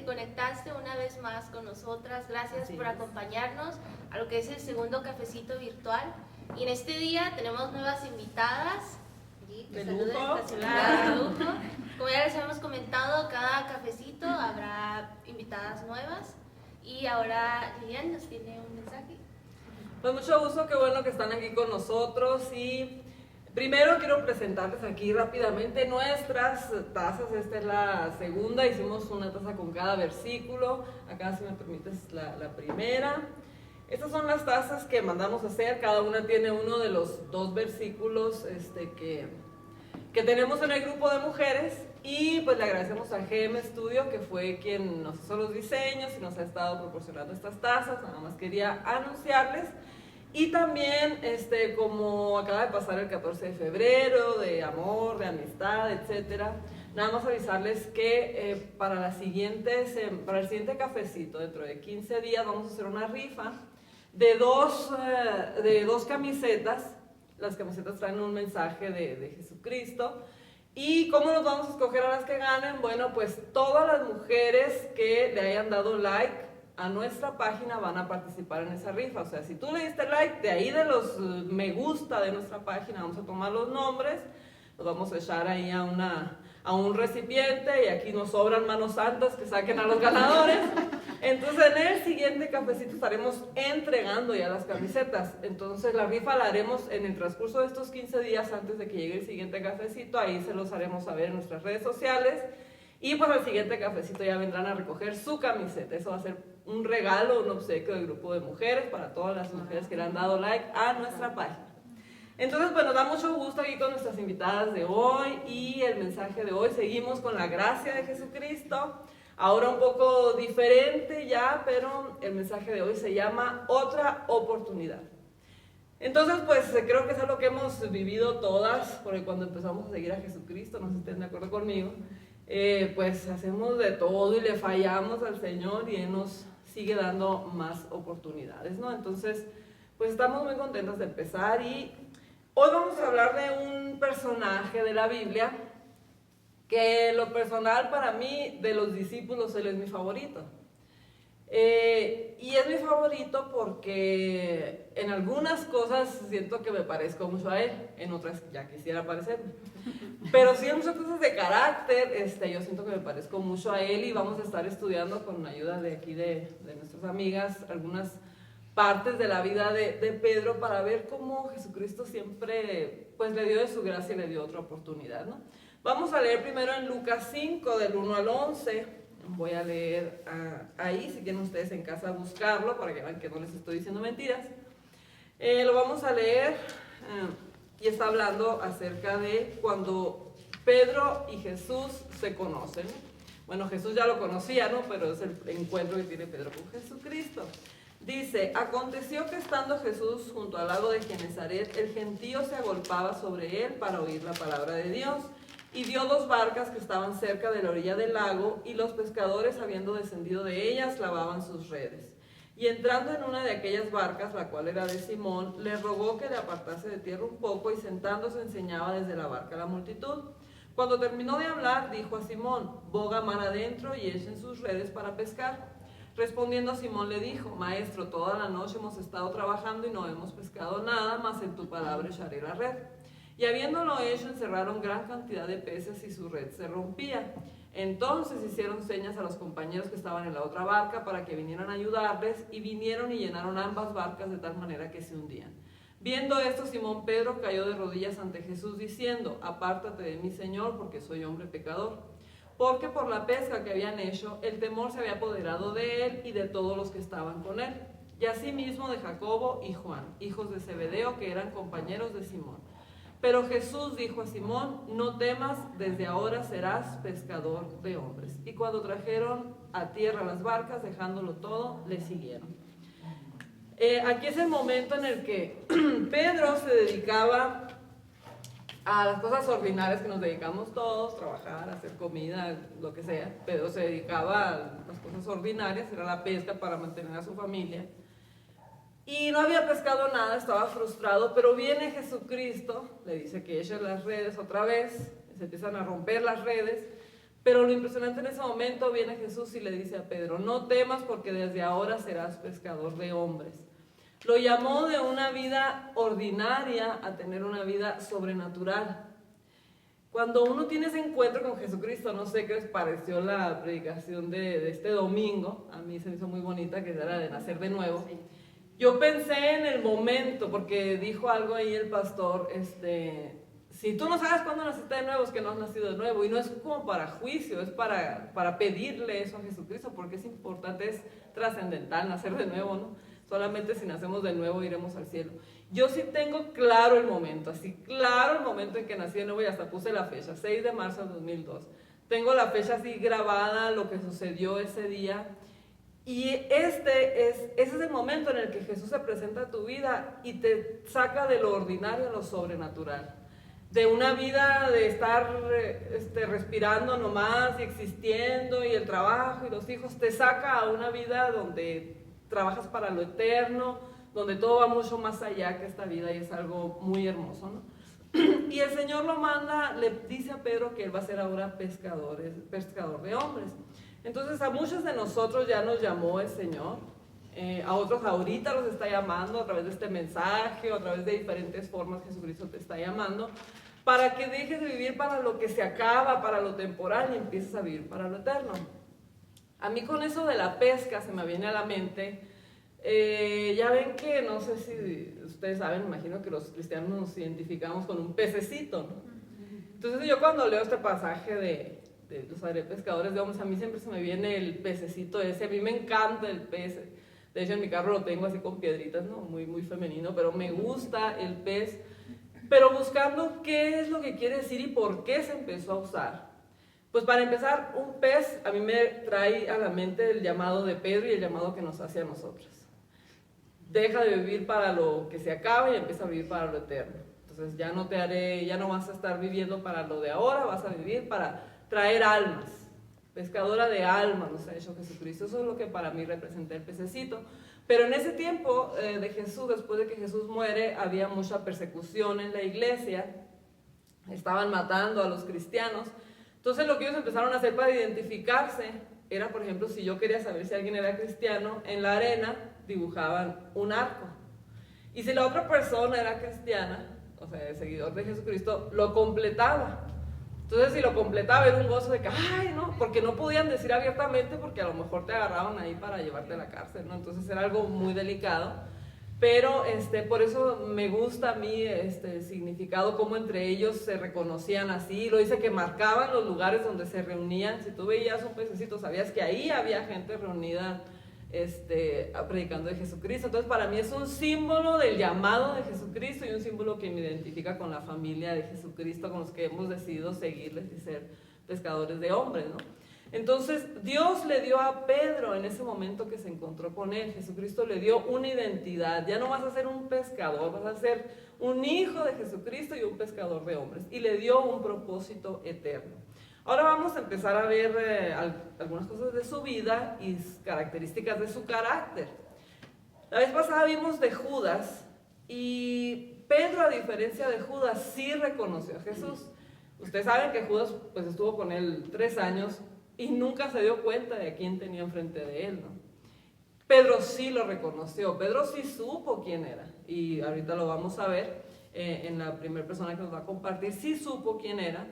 conectaste una vez más con nosotras. Gracias por acompañarnos a lo que es el segundo cafecito virtual. Y en este día tenemos nuevas invitadas. De lujo. Como ya les hemos comentado, cada cafecito habrá invitadas nuevas. Y ahora Lilian nos tiene un mensaje. Pues mucho gusto, qué bueno que están aquí con nosotros. Y primero quiero presentarles aquí rápidamente nuestras tazas. Esta es la segunda, hicimos una taza con cada versículo. Acá, si me permites, la primera. Estas son las tazas que mandamos a hacer, cada una tiene uno de los 2 versículos que tenemos en el grupo de mujeres. Y pues le agradecemos a GM Studio, que fue quien nos hizo los diseños y nos ha estado proporcionando estas tazas. Nada más quería anunciarles. Y también, como acaba de pasar el 14 de febrero, de amor, de amistad, etcétera, nada más avisarles que para el siguiente cafecito, dentro de 15 días, vamos a hacer una rifa de dos camisetas. Las camisetas traen un mensaje de Jesucristo. ¿Y cómo nos vamos a escoger a las que ganen? Bueno, pues todas las mujeres que le hayan dado like a nuestra página van a participar en esa rifa. O sea, si tú le diste like, de ahí de los me gusta de nuestra página, vamos a tomar los nombres, los vamos a echar ahí a un recipiente, y aquí nos sobran manos santas que saquen a los ganadores. Entonces en el siguiente cafecito estaremos entregando ya las camisetas. Entonces la rifa la haremos en el transcurso de estos 15 días antes de que llegue el siguiente cafecito. Ahí se los haremos saber en nuestras redes sociales. Y pues al siguiente cafecito ya vendrán a recoger su camiseta. Eso va a ser un regalo, un obsequio del grupo de mujeres para todas las mujeres que le han dado like a nuestra página. Entonces, pues nos da mucho gusto aquí con nuestras invitadas de hoy y el mensaje de hoy. Seguimos con la gracia de Jesucristo. Ahora un poco diferente ya, pero el mensaje de hoy se llama Otra Oportunidad. Entonces, pues creo que es algo que hemos vivido todas, porque cuando empezamos a seguir a Jesucristo, no sé si estén de acuerdo conmigo, pues hacemos de todo y le fallamos al Señor y Él nos sigue dando más oportunidades, ¿no? Entonces, pues estamos muy contentos de empezar y hoy vamos a hablar de un personaje de la Biblia que lo personal para mí, de los discípulos, él es mi favorito. Y es mi favorito porque en algunas cosas siento que me parezco mucho a él, en otras ya quisiera parecerme. Pero sí en muchas cosas de carácter, yo siento que me parezco mucho a él, y vamos a estar estudiando con ayuda de aquí de nuestras amigas algunas partes de la vida de Pedro para ver cómo Jesucristo siempre pues le dio de su gracia y le dio otra oportunidad, ¿no? Vamos a leer primero en Lucas 5, del 1 al 11. Voy a leer ahí, si quieren ustedes en casa buscarlo, para que vean que no les estoy diciendo mentiras. Lo vamos a leer, y está hablando acerca de cuando Pedro y Jesús se conocen. Bueno, Jesús ya lo conocía, ¿no? Pero es el encuentro que tiene Pedro con Jesucristo. Dice: aconteció que estando Jesús junto al lago de Genesaret, el gentío se agolpaba sobre él para oír la palabra de Dios. Y vio 2 barcas que estaban cerca de la orilla del lago, y los pescadores, habiendo descendido de ellas, lavaban sus redes. Y entrando en una de aquellas barcas, la cual era de Simón, le rogó que le apartase de tierra un poco, y sentándose enseñaba desde la barca a la multitud. Cuando terminó de hablar, dijo a Simón: boga mar adentro y echen sus redes para pescar. Respondiendo Simón le dijo: Maestro, toda la noche hemos estado trabajando y no hemos pescado nada, mas en tu palabra echaré la red. Y habiéndolo hecho, encerraron gran cantidad de peces y su red se rompía. Entonces hicieron señas a los compañeros que estaban en la otra barca para que vinieran a ayudarles, y vinieron y llenaron ambas barcas de tal manera que se hundían. Viendo esto, Simón Pedro cayó de rodillas ante Jesús diciendo: apártate de mí, Señor, porque soy hombre pecador. Porque por la pesca que habían hecho, el temor se había apoderado de él y de todos los que estaban con él, y asimismo de Jacobo y Juan, hijos de Zebedeo, que eran compañeros de Simón. Pero Jesús dijo a Simón: no temas, desde ahora serás pescador de hombres. Y cuando trajeron a tierra las barcas, dejándolo todo, le siguieron. Aquí es el momento en el que Pedro se dedicaba a las cosas ordinarias que nos dedicamos todos, trabajar, hacer comida, lo que sea. Pedro se dedicaba a las cosas ordinarias, era la pesca para mantener a su familia. Y no había pescado nada, estaba frustrado, pero viene Jesucristo, le dice que eche las redes otra vez, se empiezan a romper las redes, Pero lo impresionante en ese momento viene Jesús y le dice a Pedro, no temas porque desde ahora serás pescador de hombres. Lo llamó de una vida ordinaria a tener una vida sobrenatural. Cuando uno tiene ese encuentro con Jesucristo, no sé qué les pareció la predicación de este domingo, a mí se me hizo muy bonita, que era de nacer de nuevo. Sí. Yo pensé en el momento, porque dijo algo ahí el pastor, si tú no sabes cuándo naciste de nuevo, es que no has nacido de nuevo, y no es como para juicio, es para pedirle eso a Jesucristo, porque es importante, es trascendental nacer de nuevo, ¿no? Solamente si nacemos de nuevo iremos al cielo. Yo sí tengo claro el momento, así claro el momento en que nací de nuevo, y hasta puse la fecha, 6 de marzo de 2002. Tengo la fecha así grabada, lo que sucedió ese día. Y ese es el momento en el que Jesús se presenta a tu vida y te saca de lo ordinario a lo sobrenatural. De una vida de estar respirando nomás y existiendo y el trabajo y los hijos, te saca a una vida donde trabajas para lo eterno, donde todo va mucho más allá que esta vida y es algo muy hermoso, ¿no? Y el Señor lo manda, le dice a Pedro que él va a ser ahora pescador de hombres. Entonces a muchos de nosotros ya nos llamó el Señor, a otros ahorita los está llamando a través de este mensaje o a través de diferentes formas. Jesucristo te está llamando para que dejes de vivir para lo que se acaba, para lo temporal, y empieces a vivir para lo eterno. A mí con eso de la pesca se me viene a la mente, ya ven que, no sé si ustedes saben, imagino que los cristianos nos identificamos con un pececito, ¿no? Entonces yo cuando leo este pasaje de los haré pescadores de hombres, a mí siempre se me viene el pececito ese. A mí me encanta el pez, de hecho en mi carro lo tengo así con piedritas, ¿no? Muy, muy femenino, pero me gusta el pez, pero buscando qué es lo que quiere decir y por qué se empezó a usar. Pues para empezar, un pez a mí me trae a la mente el llamado de Pedro y el llamado que nos hace a nosotros. Deja de vivir para lo que se acaba y empieza a vivir para lo eterno. Entonces ya no vas a estar viviendo para lo de ahora, vas a vivir para traer almas. Pescadora de almas nos ha hecho Jesucristo. Eso es lo que para mí representa el pececito. Pero en ese tiempo de Jesús, después de que Jesús muere, había mucha persecución en la iglesia. Estaban matando a los cristianos. Entonces lo que ellos empezaron a hacer para identificarse era, por ejemplo, si yo quería saber si alguien era cristiano, en la arena dibujaban un arco. Y si la otra persona era cristiana, o sea, el seguidor de Jesucristo, lo completaba. Entonces si lo completaba era un gozo de que, ay, no, porque no podían decir abiertamente porque a lo mejor te agarraban ahí para llevarte a la cárcel, ¿no? Entonces era algo muy delicado. Pero por eso me gusta a mí el significado, cómo entre ellos se reconocían así. Lo dice que marcaban los lugares donde se reunían. Si tú veías un pececito, sabías que ahí había gente reunida predicando de Jesucristo. Entonces para mí es un símbolo del llamado de Jesucristo y un símbolo que me identifica con la familia de Jesucristo, con los que hemos decidido seguirles y ser pescadores de hombres, ¿no? Entonces Dios le dio a Pedro en ese momento que se encontró con él, Jesucristo le dio una identidad. Ya no vas a ser un pescador, vas a ser un hijo de Jesucristo y un pescador de hombres, y le dio un propósito eterno. Ahora vamos a empezar a ver algunas cosas de su vida y características de su carácter. La vez pasada vimos de Judas, y Pedro, a diferencia de Judas, sí reconoció a Jesús. Ustedes saben que Judas pues estuvo con él 3 años y nunca se dio cuenta de quién tenía enfrente de él, ¿no? Pedro sí lo reconoció, Pedro sí supo quién era, y ahorita lo vamos a ver en la primera persona que nos va a compartir, sí supo quién era.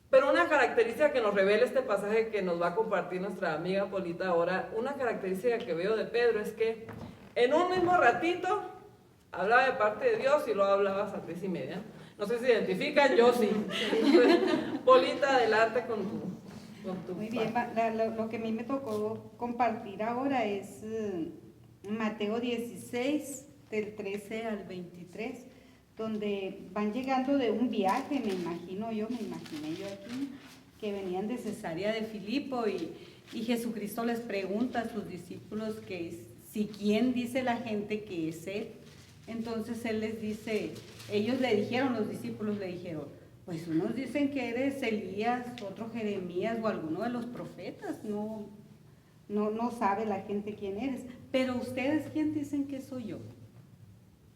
Pero una característica que nos revela este pasaje que nos va a compartir nuestra amiga Polita ahora, una característica que veo de Pedro es que en un mismo ratito hablaba de parte de Dios y luego hablaba hasta 3:30. No sé si identifican, yo sí. Polita, adelante con tu Muy bien, lo que a mí me tocó compartir ahora es Mateo 16, del 13 al 23, donde van llegando de un viaje, me imaginé yo aquí, que venían de Cesarea de Filipo, y Jesucristo les pregunta a sus discípulos que si quién dice la gente que es él. Entonces él les dice, ellos le dijeron, los discípulos le dijeron, pues unos dicen que eres Elías, otros Jeremías o alguno de los profetas, no sabe la gente quién eres. Pero ustedes, ¿quién dicen que soy yo?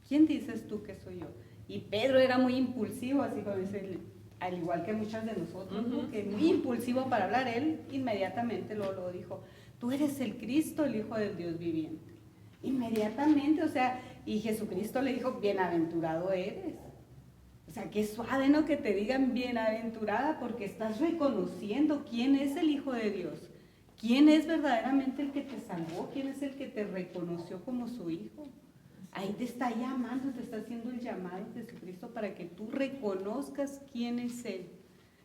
¿Quién dices tú que soy yo? Y Pedro era muy impulsivo, así como dice, al igual que muchas de nosotros, ¿no? Que muy impulsivo para hablar, él inmediatamente lo dijo, tú eres el Cristo, el Hijo del Dios viviente. Inmediatamente, o sea, y Jesucristo le dijo, bienaventurado eres. O sea, qué suave, ¿no? Que te digan bienaventurada, porque estás reconociendo quién es el Hijo de Dios, quién es verdaderamente el que te salvó, quién es el que te reconoció como su Hijo. Ahí te está llamando, te está haciendo el llamado Jesucristo para que tú reconozcas quién es Él.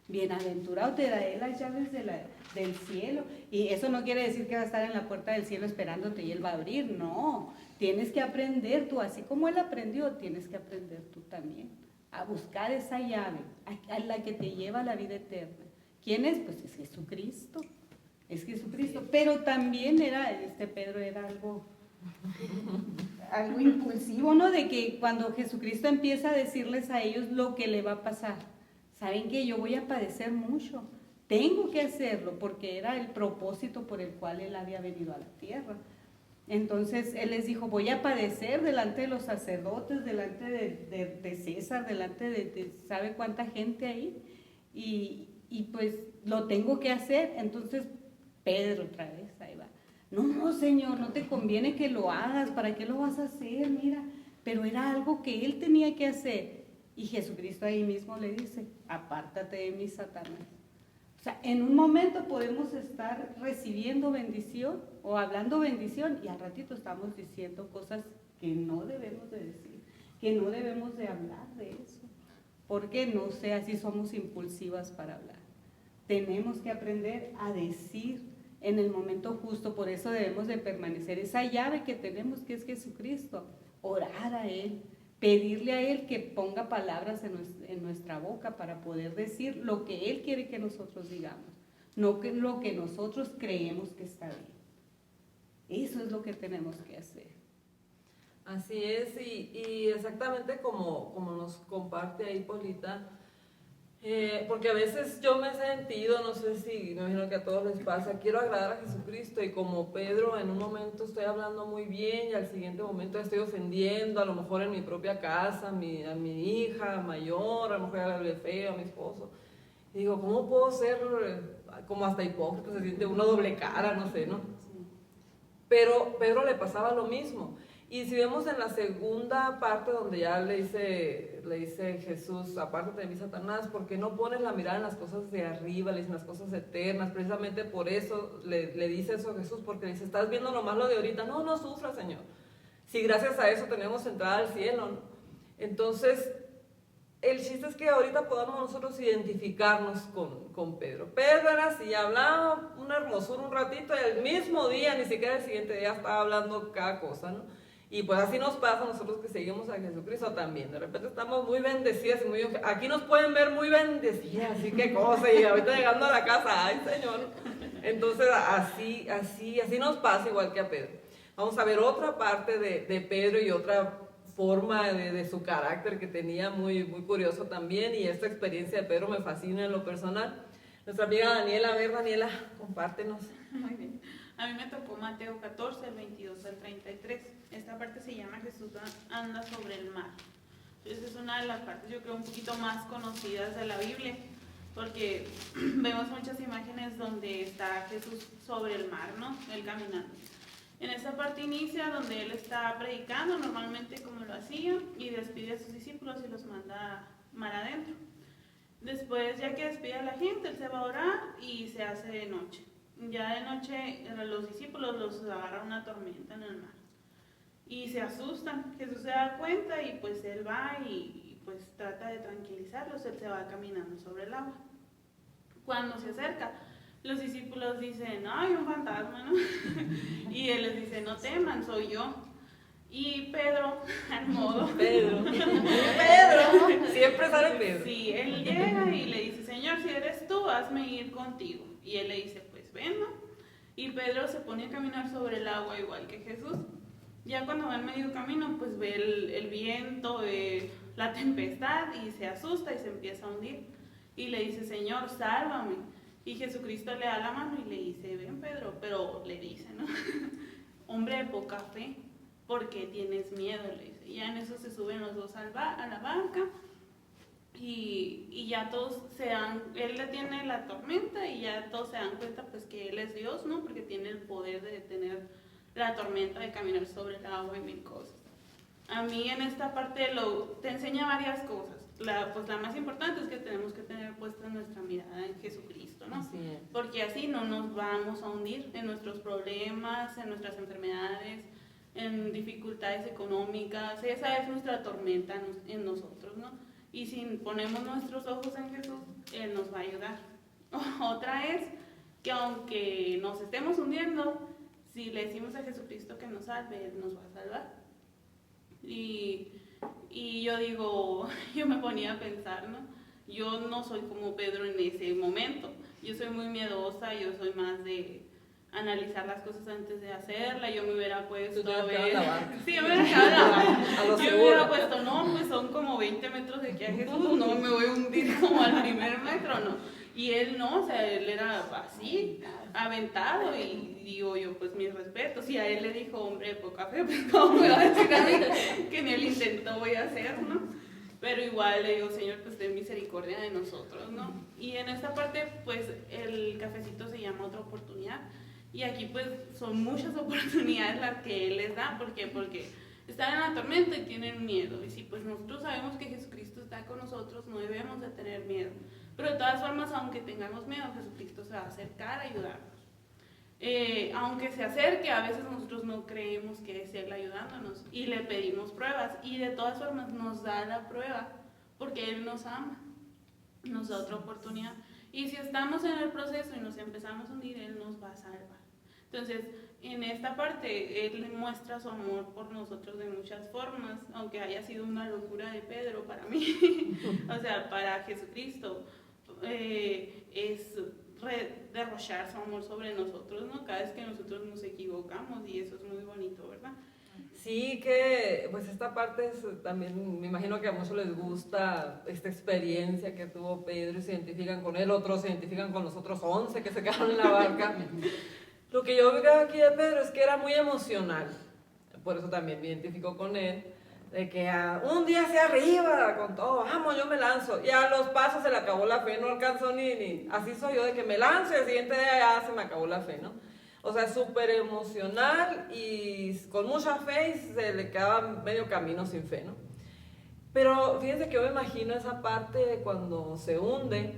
Bienaventurado, te da Él las llaves del cielo. Y eso no quiere decir que va a estar en la puerta del cielo esperándote y Él va a abrir. No, tienes que aprender tú, así como Él aprendió, tienes que aprender tú también a buscar esa llave, a la que te lleva a la vida eterna. ¿Quién es? Pues es Jesucristo. Es Jesucristo. Pero también Pedro era algo impulsivo, ¿no? De que cuando Jesucristo empieza a decirles a ellos lo que le va a pasar, saben que yo voy a padecer mucho, tengo que hacerlo, porque era el propósito por el cual él había venido a la tierra. Entonces él les dijo, voy a padecer delante de los sacerdotes, delante de César, delante de sabe cuánta gente ahí, y pues lo tengo que hacer. Entonces Pedro otra vez, ahí va. No, Señor, no te conviene que lo hagas, ¿para qué lo vas a hacer? Mira, pero era algo que él tenía que hacer. Y Jesucristo ahí mismo le dice, apártate de mí, Satanás. O sea, en un momento podemos estar recibiendo bendición o hablando bendición y al ratito estamos diciendo cosas que no debemos de decir, que no debemos de hablar de eso. Porque no sé, así somos impulsivas para hablar. Tenemos que aprender a decir en el momento justo, por eso debemos de permanecer. Esa llave que tenemos, que es Jesucristo, orar a Él, pedirle a Él que ponga palabras en nuestra boca para poder decir lo que Él quiere que nosotros digamos, no que lo que nosotros creemos que está bien. Eso es lo que tenemos que hacer. Así es, y exactamente como nos comparte ahí Polita, porque a veces yo me he sentido, no sé si, me imagino que a todos les pasa, quiero agradar a Jesucristo y como Pedro en un momento estoy hablando muy bien y al siguiente momento estoy ofendiendo, a lo mejor en mi propia casa, a mi hija mayor, a lo mejor le hablé feo a mi esposo. Y digo, ¿cómo puedo ser como hasta hipócrita? Se siente uno doble cara, no sé, ¿no? Pero Pedro le pasaba lo mismo. Y si vemos en la segunda parte donde ya le dice Jesús, apártate de mí, Satanás, porque no pones la mirada en las cosas de arriba, le dicen las cosas eternas, precisamente por eso le dice eso a Jesús, porque le dice, estás viendo nomás lo de ahorita, no sufras, Señor, si gracias a eso tenemos entrada al cielo, ¿no? Entonces, el chiste es que ahorita podamos nosotros identificarnos con Pedro. Pedro era así, hablaba una hermosura un ratito y el mismo día, ni siquiera el siguiente día, estaba hablando cada cosa, ¿no? Y pues así nos pasa a nosotros que seguimos a Jesucristo también. De repente estamos muy bendecidas y aquí nos pueden ver muy bendecidas, así que cosa, y ahorita llegando a la casa, ay Señor. Entonces así nos pasa igual que a Pedro. Vamos a ver otra parte de Pedro y otra forma de su carácter que tenía muy, muy curioso también, y esta experiencia de Pedro me fascina en lo personal. Nuestra amiga Daniela, a ver Daniela, compártenos. Muy bien. A mí me tocó Mateo 14, el 22 al 33. Esta parte se llama Jesús anda sobre el mar. Entonces es una de las partes, yo creo, un poquito más conocidas de la Biblia, porque vemos muchas imágenes donde está Jesús sobre el mar, ¿no? Él caminando. En esta parte inicia donde él está predicando, normalmente como lo hacía, y despide a sus discípulos y los manda mar adentro. Después, ya que despide a la gente, él se va a orar y se hace de noche. Ya de noche los discípulos los agarra una tormenta en el mar y se asustan. Jesús se da cuenta y pues él va y pues trata de tranquilizarlos. Él se va caminando sobre el agua. Cuando se acerca, los discípulos dicen, ay, un fantasma, ¿no? Y él les dice, no teman, soy yo. Y Pedro, al modo Pedro, siempre sale Pedro. Sí, él llega y le dice, Señor, si eres tú, hazme ir contigo. Y él le dice, pues ven, ¿no? Y Pedro se pone a caminar sobre el agua igual que Jesús. Ya cuando va en medio camino, pues ve el viento, la tempestad y se asusta y se empieza a hundir. Y le dice, Señor, sálvame. Y Jesucristo le da la mano y le dice, ven Pedro, pero le dice, ¿no? Hombre de poca fe, ¿por qué tienes miedo? Le dice. Y ya en eso se suben los dos a la barca y ya todos él detiene la tormenta y ya todos se dan cuenta pues que él es Dios, ¿no? Porque tiene el poder de detener la tormenta, de caminar sobre el agua y mil cosas. A mí en esta parte te enseña varias cosas. Pues la más importante es que tenemos que tener puesta nuestra mirada en Jesucristo, ¿no? Así es. Porque así no nos vamos a hundir en nuestros problemas, en nuestras enfermedades, en dificultades económicas. Esa es nuestra tormenta en nosotros, ¿no? Y si ponemos nuestros ojos en Jesús, Él nos va a ayudar. Otra es que aunque nos estemos hundiendo, si le decimos a Jesucristo que nos salve, Él nos va a salvar. Y yo digo, yo me ponía a pensar, ¿no? Yo no soy como Pedro en ese momento. Yo soy muy miedosa, yo soy más de analizar las cosas antes de hacerla. Yo me hubiera puesto a ver. Sí, yo me hubiera quedado en la barca. Yo me hubiera puesto, no, pues son como 20 metros de aquí a Jesús, no me voy a hundir como al primer metro, ¿no? Y él no, o sea, él era así, aventado, y digo yo, pues mis respetos. Y a él le dijo, hombre de poca fe, pues cómo me va a decir a mí que ni él intentó voy a hacer, ¿no? Pero igual le digo, Señor, pues ten misericordia de nosotros, ¿no? Y en esta parte, pues el cafecito se llama Otra Oportunidad. Y aquí pues son muchas oportunidades las que Él les da. ¿Por qué? Porque están en la tormenta y tienen miedo. Y si pues nosotros sabemos que Jesucristo está con nosotros, no debemos de tener miedo. Pero de todas formas, aunque tengamos miedo, Jesucristo se va a acercar a ayudarnos. Aunque se acerque, a veces nosotros no creemos que es Él ayudándonos y le pedimos pruebas. Y de todas formas nos da la prueba porque Él nos ama, nos da otra oportunidad. Y si estamos en el proceso y nos empezamos a hundir, Él nos va a salvar. Entonces, en esta parte, Él muestra su amor por nosotros de muchas formas, aunque haya sido una locura de Pedro para mí. O sea, para Jesucristo es derrochar su amor sobre nosotros, ¿no? Cada vez que nosotros nos equivocamos, y eso es muy bonito, ¿verdad? Sí, que pues esta parte es, también me imagino que a muchos les gusta esta experiencia que tuvo Pedro y se identifican con él, otros se identifican con los otros 11 que se quedaron en la barca. Lo que yo veo aquí de Pedro es que era muy emocional, por eso también me identifico con él, de que un día hacia arriba, con todo, vamos, yo me lanzo, y a los pasos se le acabó la fe, no alcanzó ni, así soy yo, de que me lanzo y el siguiente día ya se me acabó la fe, ¿no? O sea, súper emocional y con mucha fe y se le quedaba medio camino sin fe, ¿no? Pero fíjense que yo me imagino esa parte de cuando se hunde,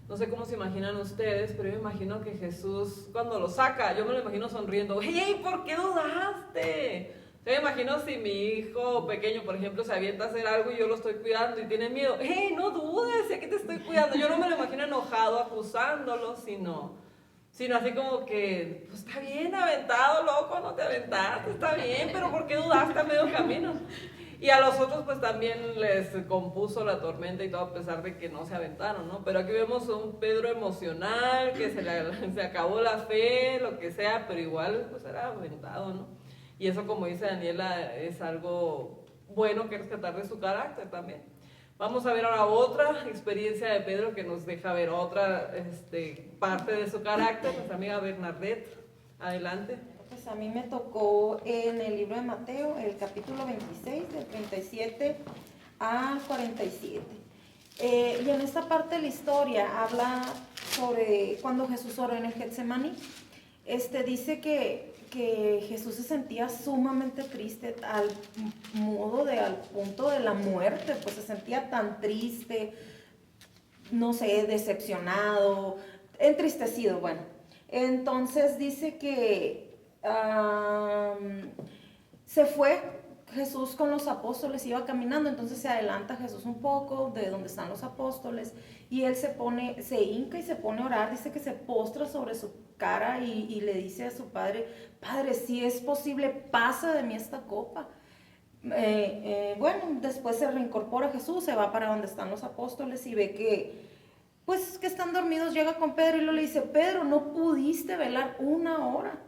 no sé cómo se imaginan ustedes, pero yo me imagino que Jesús cuando lo saca, yo me lo imagino sonriendo, ¡hey! ¿Por qué dudaste? Yo me imagino si mi hijo pequeño, por ejemplo, se avienta a hacer algo y yo lo estoy cuidando y tiene miedo, ¡hey! No dudes, aquí te estoy cuidando. Yo no me lo imagino enojado, acusándolo, sino así como que, pues está bien, aventado, loco, no te aventaste, está bien, pero ¿por qué dudaste a medio camino? Y a los otros pues también les compuso la tormenta y todo a pesar de que no se aventaron, ¿no? Pero aquí vemos un Pedro emocional, que se acabó la fe, lo que sea, pero igual pues era aventado, ¿no? Y eso, como dice Daniela, es algo bueno que rescatar de su carácter también. Vamos a ver ahora otra experiencia de Pedro que nos deja ver otra parte de su carácter. Nuestra amiga Bernadette, adelante. Pues a mí me tocó en el libro de Mateo, el capítulo 26, del 37 al 47. Y en esta parte de la historia habla sobre cuando Jesús oró en el Getsemaní. Dice que Jesús se sentía sumamente triste al punto de la muerte, pues se sentía tan triste, no sé, decepcionado, entristecido, bueno. Entonces dice que se fue Jesús con los apóstoles, iba caminando, entonces se adelanta Jesús un poco de donde están los apóstoles y él se hinca y se pone a orar, dice que se postra sobre su cara y le dice a su padre, Padre, si es posible, pasa de mí esta copa. Bueno, después se reincorpora Jesús, se va para donde están los apóstoles y ve que están dormidos, llega con Pedro y le dice, Pedro, no pudiste velar una hora.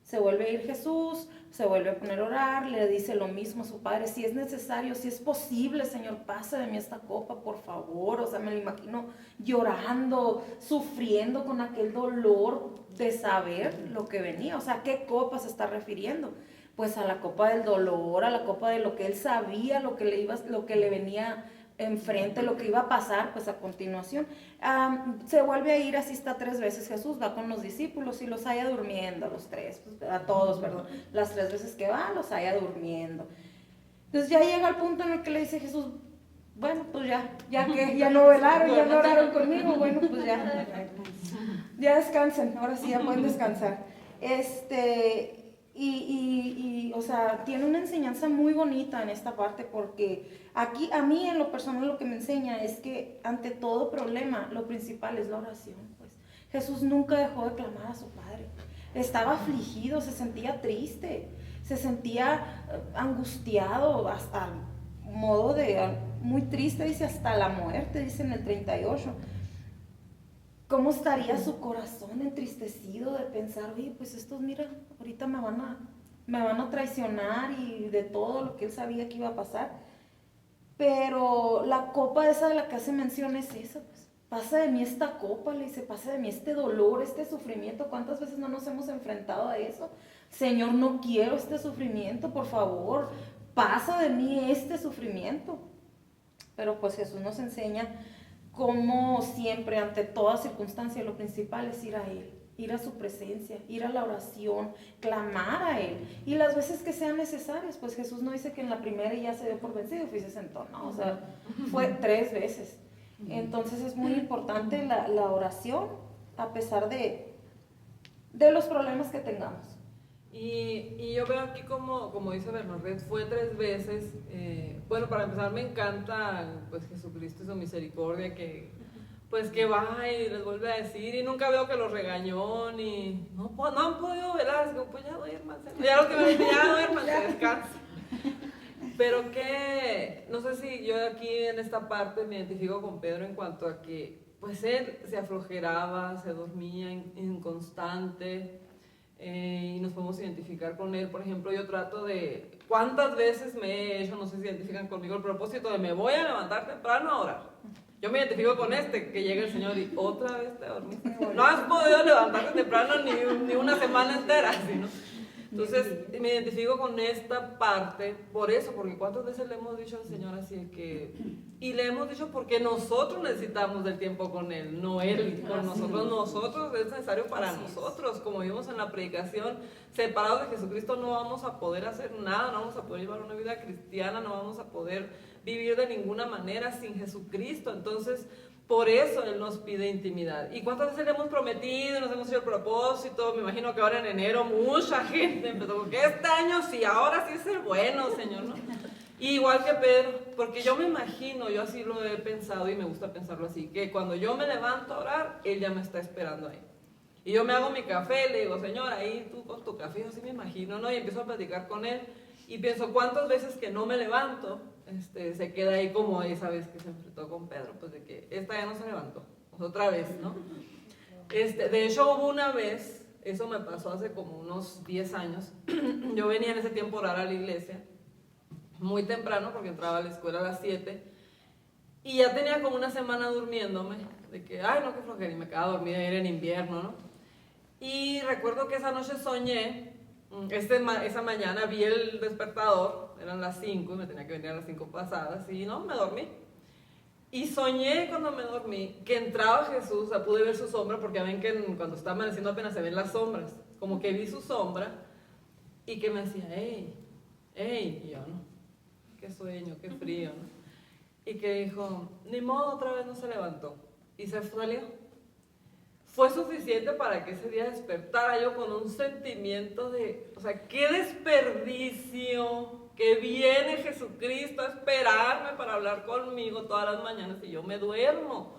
Se vuelve a ir Jesús, se vuelve a poner a orar, le dice lo mismo a su padre, si es necesario, si es posible, Señor, pasa de mí esta copa, por favor. O sea, me lo imagino llorando, sufriendo con aquel dolor de saber lo que venía. O sea, ¿qué copa se está refiriendo? Pues a la copa del dolor, a la copa de lo que él sabía, lo que le venía enfrente lo que iba a pasar, pues a continuación. Se vuelve a ir, así está 3 veces Jesús, va con los discípulos y los halla durmiendo, los 3, pues, a todos, perdón, las 3 veces que va, los halla durmiendo. Entonces ya llega el punto en el que le dice Jesús, bueno, pues ya que ya no velaron, ya no oraron conmigo, bueno, pues ya descansen, ahora sí ya pueden descansar. O sea, tiene una enseñanza muy bonita en esta parte, porque aquí a mí en lo personal lo que me enseña es que ante todo problema lo principal es la oración. Pues Jesús nunca dejó de clamar a su Padre, estaba afligido, se sentía triste, se sentía angustiado hasta modo de muy triste, dice hasta la muerte, dice en el 38. ¿Cómo estaría su corazón entristecido de pensar, oye, pues estos, mira, ahorita me van a traicionar, y de todo lo que él sabía que iba a pasar? Pero la copa esa de la que hace mención es esa, pues. Pasa de mí esta copa, le dice, pasa de mí este dolor, este sufrimiento. ¿Cuántas veces no nos hemos enfrentado a eso? Señor, no quiero este sufrimiento, por favor, pasa de mí este sufrimiento. Pero pues Jesús nos enseña como siempre, ante toda circunstancia, lo principal es ir a Él, ir a su presencia, ir a la oración, clamar a Él, y las veces que sean necesarias. Pues Jesús no dice que en la primera ya se dio por vencido y se sentó, no, o sea, fue 3 veces. Entonces es muy importante la oración, a pesar de los problemas que tengamos. Y yo veo aquí como dice Bernadette, fue 3 veces. Bueno, para empezar me encanta pues Jesucristo y su misericordia, que va y les vuelve a decir, y nunca veo que los regañó, ni no han podido velar, es como, pues ya duérmanse, ya lo que me dice, ya duérmanse, descansen. Pero que, no sé si yo aquí en esta parte me identifico con Pedro en cuanto a que pues él se aflojeraba, se dormía inconstante. Y nos podemos identificar con él. Por ejemplo, yo trato de, ¿cuántas veces me he hecho, no sé si identifican conmigo, el propósito de me voy a levantar temprano a orar? Yo me identifico con que llega el Señor y otra vez te dormiste. No has podido levantarte temprano ni una semana entera, ¿sí, no? Entonces me identifico con esta parte por eso, porque cuántas veces le hemos dicho al Señor así y le hemos dicho porque nosotros necesitamos del tiempo con Él, no Él con nosotros es necesario para nosotros. Como vimos en la predicación, separados de Jesucristo no vamos a poder hacer nada, no vamos a poder llevar una vida cristiana, no vamos a poder vivir de ninguna manera sin Jesucristo. Entonces por eso Él nos pide intimidad. ¿Y cuántas veces le hemos prometido, nos hemos hecho el propósito? Me imagino que ahora en enero mucha gente empezó, porque este año sí, ahora sí es el bueno, Señor, ¿no? Y igual que Pedro, porque yo me imagino, yo así lo he pensado y me gusta pensarlo así, que cuando yo me levanto a orar, Él ya me está esperando ahí. Y yo me hago mi café, le digo, Señor, ahí tú con tu café, yo así me imagino, ¿no? Y empiezo a platicar con Él y pienso, ¿cuántas veces que no me levanto? Se queda ahí como esa vez que se enfrentó con Pedro, pues de que esta ya no se levantó, pues otra vez, ¿no? De hecho hubo una vez, eso me pasó hace como unos 10 años, yo venía en ese tiempo a orar a la iglesia, muy temprano porque entraba a la escuela a las 7, y ya tenía como una semana durmiéndome, de que, ay no, qué flojera, y me quedaba dormida, era en invierno, ¿no? Y recuerdo que esa noche soñé, esa mañana vi el despertador, eran las 5 y me tenía que venir a las 5 pasadas y no, me dormí. Y soñé cuando me dormí que entraba Jesús, o sea, pude ver su sombra, porque ven que cuando está amaneciendo apenas se ven las sombras, como que vi su sombra y que me decía, hey, y yo, ¿no? Qué sueño, qué frío, ¿no? Y que dijo, ni modo, otra vez no se levantó y se salió. Fue suficiente para que ese día despertara yo con un sentimiento de, o sea, qué desperdicio que viene Jesucristo a esperarme para hablar conmigo todas las mañanas y yo me duermo.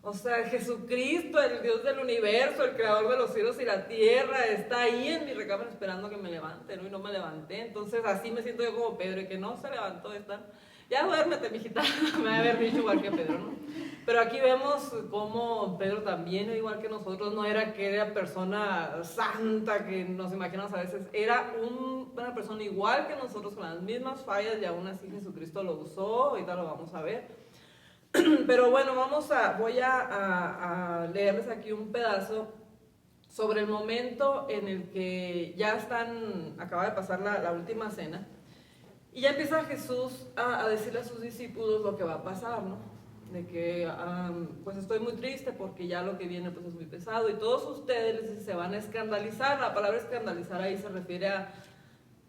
O sea, Jesucristo, el Dios del universo, el creador de los cielos y la tierra, está ahí en mi recámara esperando que me levante, ¿no? Y no me levanté. Entonces así me siento yo como Pedro, y que no se levantó, ya duérmete, mijita, me va a haber dicho igual que Pedro, ¿no? Pero aquí vemos cómo Pedro también, igual que nosotros, no era que era persona santa que nos imaginamos a veces, era una persona igual que nosotros con las mismas fallas y aún así Jesucristo lo usó, ahorita lo vamos a ver. Pero bueno, voy a leerles aquí un pedazo sobre el momento en el que ya acaba de pasar la última cena. Y ya empieza Jesús a decirle a sus discípulos lo que va a pasar, ¿no? De que pues estoy muy triste porque ya lo que viene pues es muy pesado y todos ustedes se van a escandalizar. La palabra escandalizar ahí se refiere a,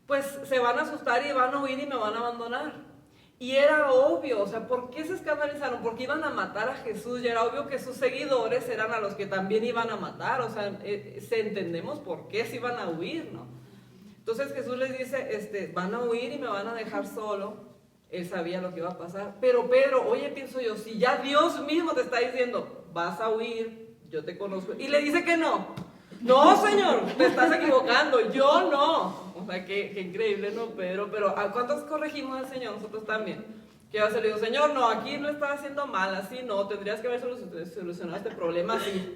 pues se van a asustar y van a huir y me van a abandonar. Y era obvio, o sea, ¿por qué se escandalizaron? Porque iban a matar a Jesús y era obvio que sus seguidores eran a los que también iban a matar, o sea, entendemos por qué se iban a huir, ¿no? Entonces Jesús les dice, van a huir y me van a dejar solo. Él sabía lo que iba a pasar. Pero Pedro, oye, pienso yo, si ya Dios mismo te está diciendo, vas a huir, yo te conozco. Y le dice que no. No, Señor, te estás equivocando, yo no. O sea, qué increíble, ¿no, Pedro? Pero ¿a cuántos corregimos al Señor? Nosotros también. Que a veces le digo, Señor, no, aquí lo estás haciendo mal, así no, tendrías que haber solucionado este problema así.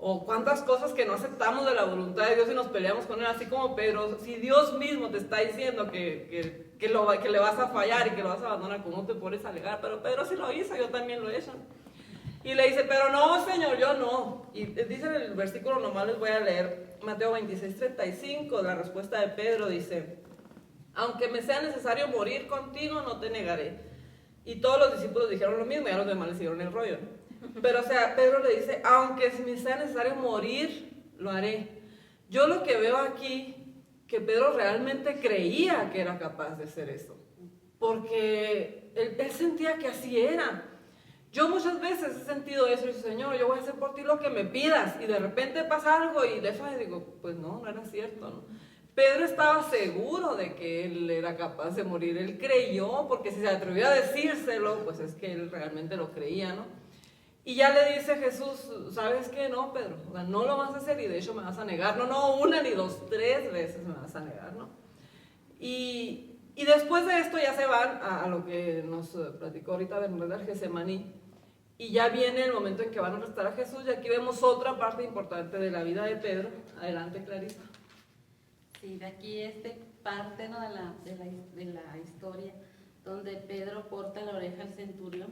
O cuántas cosas que no aceptamos de la voluntad de Dios y nos peleamos con Él, así como Pedro. Si Dios mismo te está diciendo que le vas a fallar y que lo vas a abandonar, ¿cómo te pones a alegar? Pero Pedro sí lo hizo, yo también lo he hecho. Y le dice, pero no, Señor, yo no. Y dice en el versículo, nomás les voy a leer, Mateo 26:35, la respuesta de Pedro dice, aunque me sea necesario morir contigo, no te negaré. Y todos los discípulos dijeron lo mismo, y a los demás les siguieron el rollo. Pero o sea, Pedro le dice, aunque me sea necesario morir, lo haré. Yo lo que veo aquí, que Pedro realmente creía que era capaz de hacer eso. Porque él sentía que así era. Yo muchas veces he sentido eso y digo, Señor, yo voy a hacer por ti lo que me pidas. Y de repente pasa algo y le fallo y digo, pues no era cierto, ¿no? Pedro estaba seguro de que él era capaz de morir. Él creyó, porque si se atrevió a decírselo, pues es que él realmente lo creía, ¿no? Y ya le dice Jesús, ¿sabes qué? No, Pedro, o sea, no lo vas a hacer y de hecho me vas a negar. No, una ni dos, 3 veces me vas a negar, ¿no? Y después de esto ya se van a lo que nos platicó ahorita Bernardo Getsemaní. Y ya viene el momento en que van a arrestar a Jesús y aquí vemos otra parte importante de la vida de Pedro. Adelante, Clarisa. Sí, de aquí parte, ¿no? de la historia donde Pedro corta la oreja al centurión,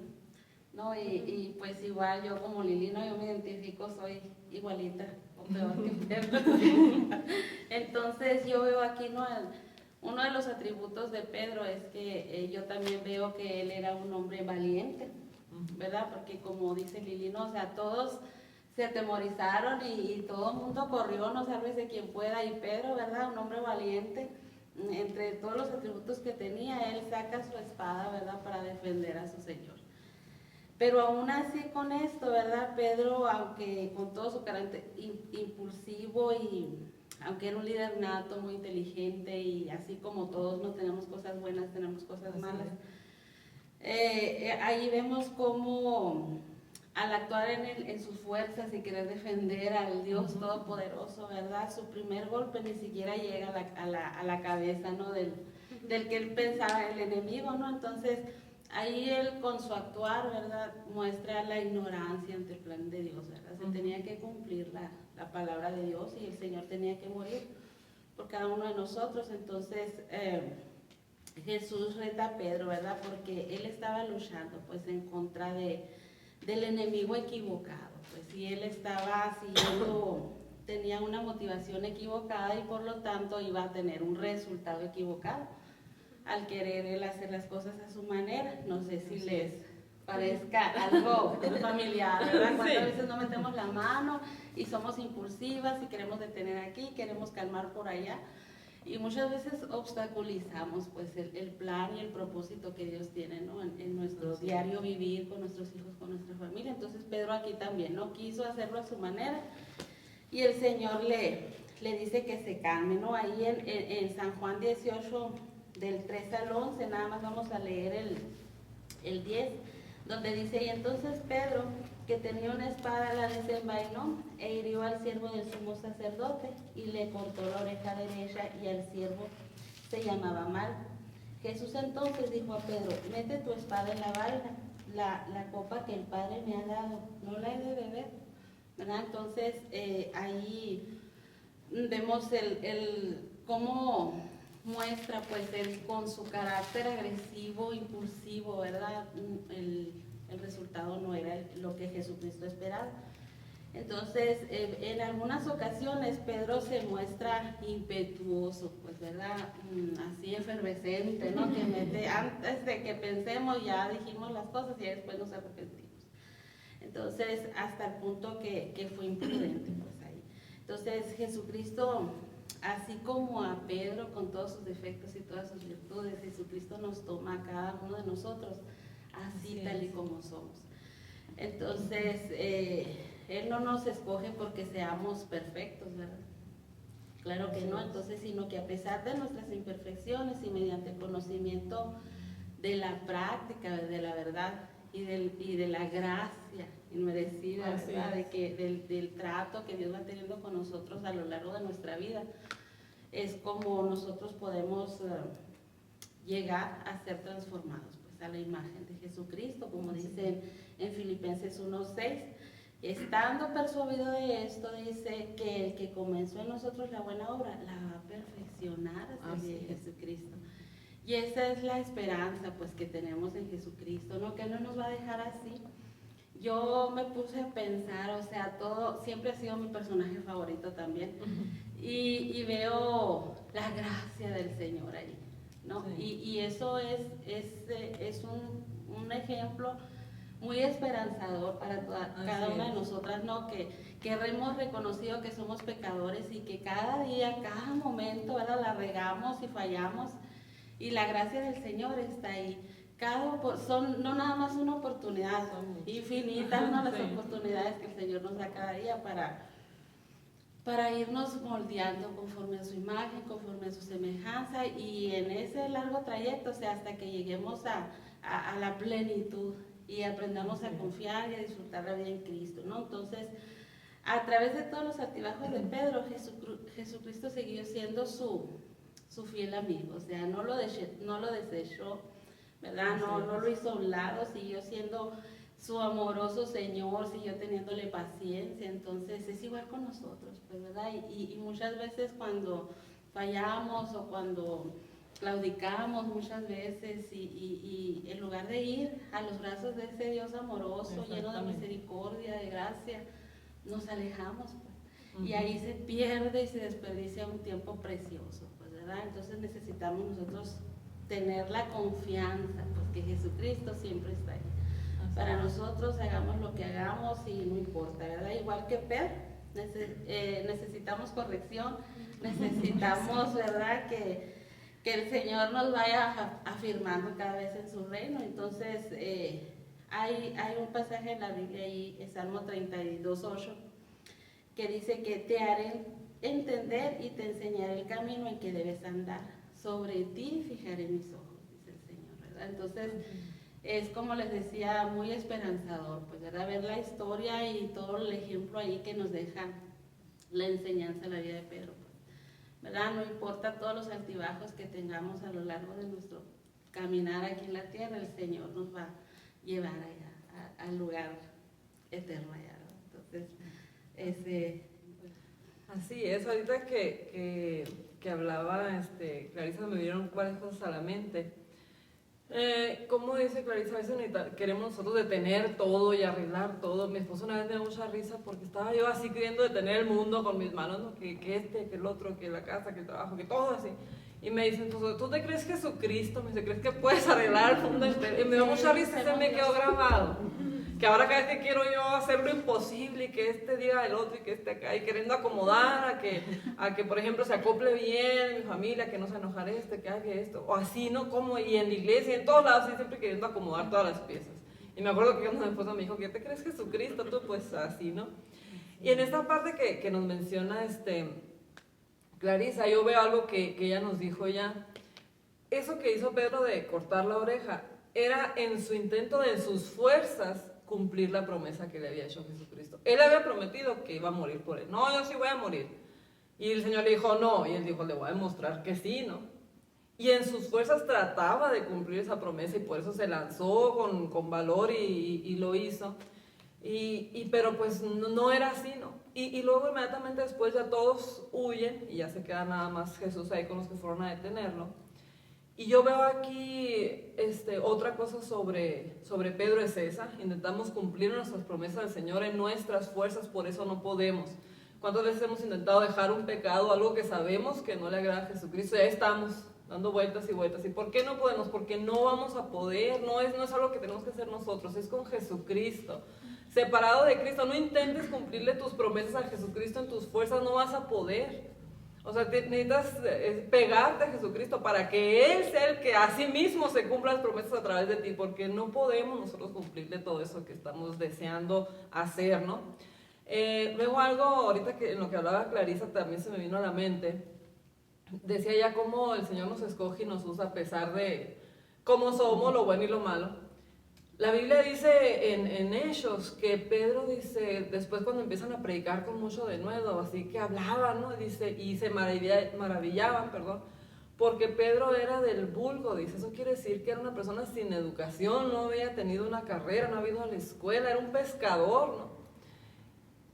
¿no? Y pues igual yo como Lili, ¿no? Yo me identifico, soy igualita o peor que Pedro. Entonces yo veo aquí, ¿no? Uno de los atributos de Pedro es que yo también veo que él era un hombre valiente, ¿verdad? Porque como dice Lili, ¿no? O sea, todos se atemorizaron y todo el mundo corrió, no sálvese quien pueda, y Pedro, ¿verdad? Un hombre valiente, entre todos los atributos que tenía, él saca su espada, ¿verdad? Para defender a su Señor. Pero aún así con esto, ¿verdad? Pedro, aunque con todo su carácter impulsivo y aunque era un líder nato, muy inteligente y así como todos no tenemos cosas buenas, tenemos cosas malas. Ahí vemos cómo al actuar en sus fuerzas y querer defender al Dios Todopoderoso, ¿verdad? Su primer golpe ni siquiera llega a la cabeza, ¿no? Del que él pensaba, el enemigo, ¿no? Entonces, ahí él con su actuar, ¿verdad? Muestra la ignorancia ante el plan de Dios, ¿verdad? Se tenía que cumplir la palabra de Dios y el Señor tenía que morir por cada uno de nosotros. Entonces, Jesús reta a Pedro, ¿verdad? Porque él estaba luchando, pues, en contra del enemigo equivocado, pues, y él estaba tenía una motivación equivocada y por lo tanto iba a tener un resultado equivocado al querer él hacer las cosas a su manera. No sé si les parezca algo familiar, ¿verdad? Cuántas veces no metemos la mano y somos impulsivas y queremos detener aquí, queremos calmar por allá. Y muchas veces obstaculizamos pues el plan y el propósito que Dios tiene, ¿no? en nuestro diario vivir con nuestros hijos, con nuestra familia. Entonces Pedro aquí también no quiso hacerlo a su manera y el Señor le dice que se calme, ¿no? Ahí en San Juan 18, del 3 al 11, nada más vamos a leer el 10, donde dice, y entonces Pedro, que tenía una espada, la desenvainó e hirió al siervo del sumo sacerdote y le cortó la oreja derecha y al siervo se llamaba Malco. Jesús entonces dijo a Pedro, mete tu espada en la vaina, la copa que el Padre me ha dado, no la he de beber, ¿verdad? Entonces ahí vemos cómo muestra pues él con su carácter agresivo, impulsivo, ¿verdad? El resultado no era lo que Jesucristo esperaba. Entonces, en algunas ocasiones Pedro se muestra impetuoso, pues, ¿verdad? Así efervescente, ¿no? Que antes de que pensemos ya dijimos las cosas y después nos arrepentimos. Entonces, hasta el punto que fue imprudente, pues ahí. Entonces, Jesucristo, así como a Pedro con todos sus defectos y todas sus virtudes, Jesucristo nos toma a cada uno de nosotros así tal y como somos. Entonces, Él no nos escoge porque seamos perfectos, ¿verdad? Claro que no, entonces, sino que a pesar de nuestras imperfecciones y mediante el conocimiento de la práctica, de la verdad y de la gracia inmerecida, ¿verdad? Del trato que Dios va teniendo con nosotros a lo largo de nuestra vida, es como nosotros podemos llegar a ser transformados, pues, a la imagen de Jesucristo, como dice en Filipenses 1:6. Estando persuadido de esto, dice que el que comenzó en nosotros la buena obra la va a perfeccionar hasta el día de Jesucristo. Y esa es la esperanza, pues, que tenemos en Jesucristo, ¿no? Que Él no nos va a dejar así. Yo me puse a pensar, o sea, siempre ha sido mi personaje favorito también, y veo la gracia del Señor ahí, ¿no? Sí. Y eso es un ejemplo muy esperanzador para cada una de nosotras, ¿no? Que hemos reconocido que somos pecadores y que cada día, cada momento, ¿verdad? La regamos y fallamos, y la gracia del Señor está ahí. Son no nada más una oportunidad, son infinitas, ¿no? Las oportunidades que el Señor nos da cada día para irnos moldeando conforme a su imagen, conforme a su semejanza, y en ese largo trayecto, o sea, hasta que lleguemos a la plenitud y aprendamos a confiar y a disfrutar la vida en Cristo, ¿no? Entonces, a través de todos los altibajos de Pedro, Jesucristo siguió siendo su fiel amigo, o sea, no lo desechó, ¿verdad? No lo hizo a un lado, siguió siendo su amoroso Señor, siguió teniéndole paciencia. Entonces es igual con nosotros, pues, ¿verdad? Y muchas veces cuando fallamos o cuando claudicamos muchas veces y en lugar de ir a los brazos de ese Dios amoroso, lleno de misericordia, de gracia, nos alejamos, pues. Y ahí se pierde y se desperdicia un tiempo precioso, pues, ¿verdad? Entonces necesitamos nosotros tener la confianza, pues, que Jesucristo siempre está ahí. Para nosotros, hagamos lo que hagamos y no importa, ¿verdad? Igual que Pedro, necesitamos corrección, necesitamos, ¿verdad? Que el Señor nos vaya afirmando cada vez en su reino. Entonces, hay un pasaje en la Biblia ahí, en Salmo 32:8, que dice que te haré entender y te enseñaré el camino en que debes andar. Sobre ti fijaré mis ojos, dice el Señor, ¿verdad? Entonces, es como les decía, muy esperanzador, pues, ¿verdad? Ver la historia y todo el ejemplo ahí que nos deja la enseñanza de la vida de Pedro, pues, ¿verdad? No importa todos los altibajos que tengamos a lo largo de nuestro caminar aquí en la tierra, el Señor nos va a llevar allá, al lugar eterno allá, ¿no? Entonces, así es. Ahorita que hablaba Clarisa, me vinieron varias cosas a la mente. Como dice Clarisa, a veces queremos nosotros detener todo y arreglar todo. Mi esposo una vez me dio mucha risa porque estaba yo así queriendo detener el mundo con mis manos, ¿no? que el otro, que la casa, que el trabajo, que todo así. Y me dicen, ¿tú te crees Jesucristo? Me dice, ¿crees que puedes arreglar el mundo entero? Y me dio mucha risa y se me quedó grabado. Que ahora cada vez que quiero yo hacer lo imposible y que este diga el otro y que este acá, y queriendo acomodar a que por ejemplo se acople bien mi familia, que no se enojare que haga esto, o así, ¿no? Como, y en la iglesia, y en todos lados, y siempre queriendo acomodar todas las piezas. Y me acuerdo que cuando mi esposa me dijo, ¿qué te crees Jesucristo? Tú, pues así, ¿no? Y en esta parte que nos menciona Clarisa, yo veo algo que ella nos dijo ya. Eso que hizo Pedro de cortar la oreja era en su intento en sus fuerzas cumplir la promesa que le había hecho Jesucristo. Él había prometido que iba a morir por él. No, yo sí voy a morir. Y el Señor le dijo no, y él dijo, le voy a demostrar que sí, ¿no? Y en sus fuerzas trataba de cumplir esa promesa y por eso se lanzó con valor y lo hizo. Pero pues no era así, ¿no? Y luego inmediatamente después ya todos huyen y ya se queda nada más Jesús ahí con los que fueron a detenerlo. Y yo veo aquí otra cosa sobre Pedro es esa. Intentamos cumplir nuestras promesas del Señor en nuestras fuerzas, por eso no podemos. ¿Cuántas veces hemos intentado dejar un pecado, algo que sabemos que no le agrada a Jesucristo? Ya estamos dando vueltas y vueltas. ¿Y por qué no podemos? Porque no vamos a poder, no es algo que tenemos que hacer nosotros, es con Jesucristo. Separado de Cristo, no intentes cumplirle tus promesas a Jesucristo en tus fuerzas, no vas a poder. O sea, necesitas pegarte a Jesucristo para que Él sea el que a sí mismo se cumpla las promesas a través de ti, porque no podemos nosotros cumplirle todo eso que estamos deseando hacer, ¿no? Luego algo, ahorita que en lo que hablaba Clarisa también se me vino a la mente, decía ya cómo el Señor nos escoge y nos usa a pesar de cómo somos, lo bueno y lo malo. La Biblia dice en Hechos que Pedro dice, después cuando empiezan a predicar con mucho denuedo, así que hablaban, ¿no? Dice, y se maravillaban, porque Pedro era del vulgo, dice, eso quiere decir que era una persona sin educación, no había tenido una carrera, no había ido a la escuela, era un pescador, ¿no?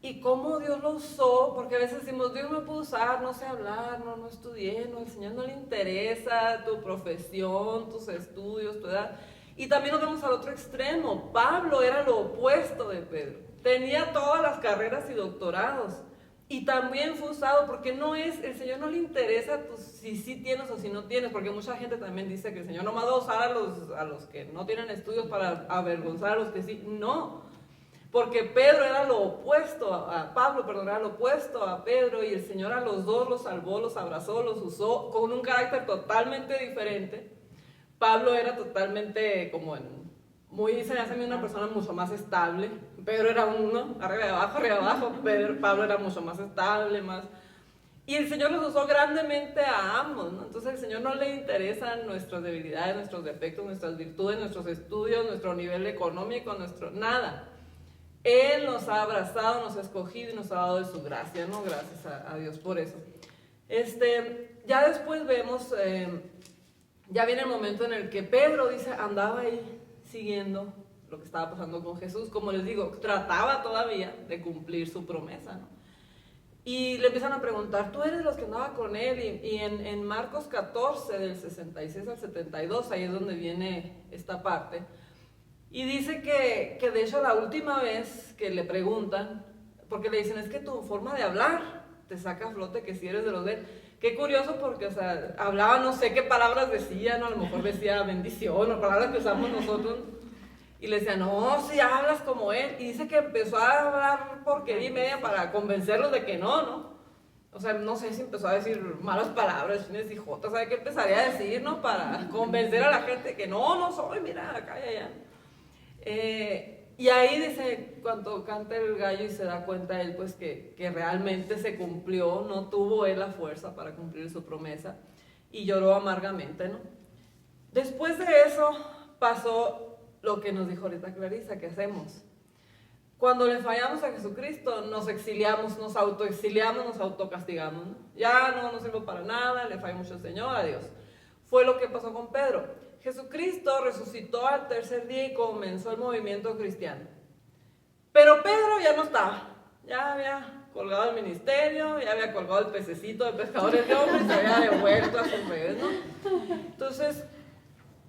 Y cómo Dios lo usó, porque a veces decimos, Dios me puede usar, no sé hablar, no estudié, no, al Señor no le interesa tu profesión, tus estudios, tu edad. Y también nos vemos al otro extremo. Pablo era lo opuesto de Pedro. Tenía todas las carreras y doctorados. Y también fue usado porque el Señor no le interesa si sí tienes o si no tienes, porque mucha gente también dice que el Señor no va a usar a los que no tienen estudios para avergonzar a los que sí. No, porque Pedro era lo opuesto Pablo era lo opuesto a Pedro, y el Señor a los dos los salvó, los abrazó, los usó con un carácter totalmente diferente. Pablo era totalmente se me hace a mí una persona mucho más estable. Pedro era uno, arriba de abajo, Pablo era mucho más estable, más... Y el Señor los usó grandemente a ambos, ¿no? Entonces el Señor no le interesan nuestras debilidades, nuestros defectos, nuestras virtudes, nuestros estudios, nuestro nivel económico, nada. Él nos ha abrazado, nos ha escogido y nos ha dado de su gracia, ¿no? Gracias a Dios por eso. Ya después vemos... ya viene el momento en el que Pedro dice, andaba ahí siguiendo lo que estaba pasando con Jesús. Como les digo, trataba todavía de cumplir su promesa, ¿no? Y le empiezan a preguntar, ¿tú eres de los que andaba con él? Y en Marcos 14, del 66 al 72, ahí es donde viene esta parte. Y dice que de hecho la última vez que le preguntan, porque le dicen, es que tu forma de hablar te saca a flote que si eres de los de él. Qué curioso porque, o sea, hablaba, no sé qué palabras decía, ¿no? A lo mejor decía bendición o palabras que usamos nosotros. Y le decía, no, si hablas como él. Y dice que empezó a hablar porquería y media para convencerlos de que no. O sea, no sé si empezó a decir malas palabras, chines y jotas, ¿sabe qué empezaría a decir, no? Para convencer a la gente que no soy, mira, acá y allá. Y ahí dice, cuando canta el gallo y se da cuenta él, pues que realmente se cumplió, no tuvo él la fuerza para cumplir su promesa, y lloró amargamente, ¿no? Después de eso pasó lo que nos dijo ahorita Clarisa, ¿qué hacemos? Cuando le fallamos a Jesucristo, nos exiliamos, nos autoexiliamos, nos autocastigamos, ¿no? Ya no sirvo para nada, le falló mucho al Señor, adiós. Fue lo que pasó con Pedro. Jesucristo resucitó al tercer día y comenzó el movimiento cristiano. Pero Pedro ya no estaba, ya había colgado el ministerio, ya había colgado el pececito de pescadores de hombres, se había devuelto a sus redes, ¿no? Entonces,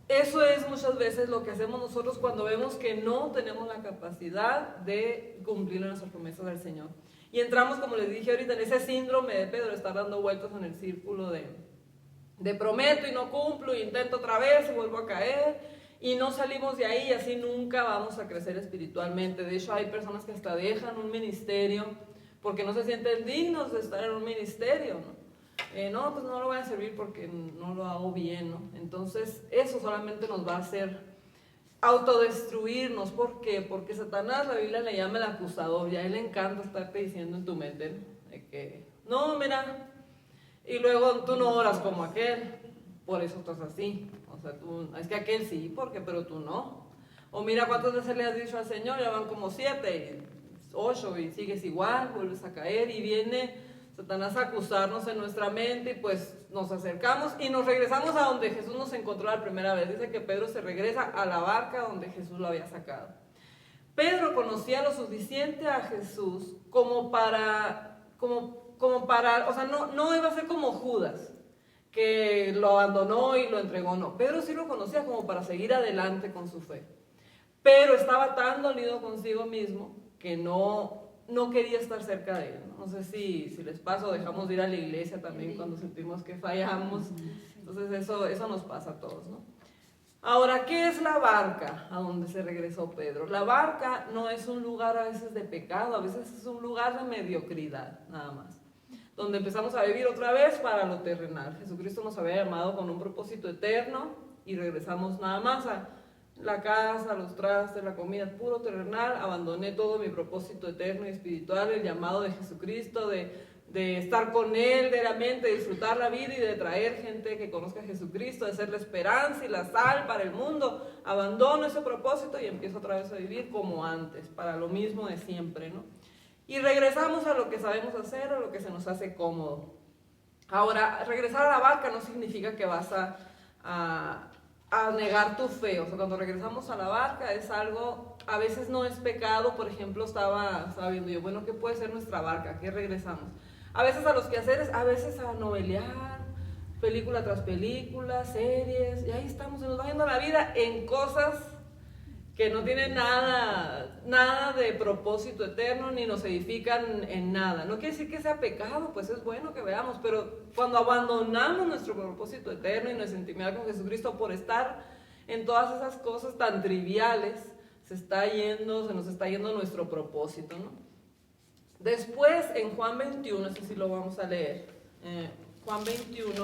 eso es muchas veces lo que hacemos nosotros cuando vemos que no tenemos la capacidad de cumplir nuestras promesas del Señor. Y entramos, como les dije ahorita, en ese síndrome de Pedro, estar dando vueltas en el círculo de prometo y no cumplo, y intento otra vez y vuelvo a caer, y no salimos de ahí, y así nunca vamos a crecer espiritualmente. De hecho, hay personas que hasta dejan un ministerio porque no se sienten dignos de estar en un ministerio, ¿no? No, pues no lo voy a servir porque no lo hago bien, ¿no? Entonces, eso solamente nos va a hacer autodestruirnos. ¿Por qué? Porque Satanás, la Biblia le llama el acusador, y a él le encanta estarte diciendo en tu mente, ¿no? De que, no, mira, y luego tú no oras como aquel, por eso estás así. O sea, es que aquel sí, pero tú no. O mira cuántas veces le has dicho al Señor, ya van como 7, 8, y sigues igual, vuelves a caer, y viene Satanás a acusarnos en nuestra mente, y pues nos acercamos y nos regresamos a donde Jesús nos encontró la primera vez. Dice que Pedro se regresa a la barca donde Jesús lo había sacado. Pedro conocía lo suficiente a Jesús como para, o sea, no iba a ser como Judas, que lo abandonó y lo entregó, no. Pedro sí lo conocía como para seguir adelante con su fe. Pero estaba tan dolido consigo mismo que no quería estar cerca de él. No sé si les pasa o dejamos de ir a la iglesia también cuando sentimos que fallamos. Entonces eso nos pasa a todos, ¿no? Ahora, ¿qué es la barca a donde se regresó Pedro? La barca no es un lugar a veces de pecado, a veces es un lugar de mediocridad, nada más. Donde empezamos a vivir otra vez para lo terrenal. Jesucristo nos había llamado con un propósito eterno y regresamos nada más a la casa, los trastes, la comida, puro terrenal. Abandoné todo mi propósito eterno y espiritual, el llamado de Jesucristo, de estar con Él diariamente, de disfrutar la vida y de traer gente que conozca a Jesucristo, de ser la esperanza y la sal para el mundo. Abandono ese propósito y empiezo otra vez a vivir como antes, para lo mismo de siempre, ¿no? Y regresamos a lo que sabemos hacer, a lo que se nos hace cómodo. Ahora, regresar a la barca no significa que vas a negar tu fe. O sea, cuando regresamos a la barca es algo, a veces no es pecado. Por ejemplo, estaba viendo yo, bueno, ¿qué puede ser nuestra barca? ¿A qué regresamos? A veces a los quehaceres, a veces a novelear, película tras película, series, y ahí estamos, se nos va yendo la vida en cosas que no tienen nada de propósito eterno, ni nos edifican en nada. No quiere decir que sea pecado, pues es bueno que veamos, pero cuando abandonamos nuestro propósito eterno y nuestra intimidad con Jesucristo por estar en todas esas cosas tan triviales, se nos está yendo nuestro propósito, ¿no? Después, en Juan 21, ese sí lo vamos a leer, Juan 21,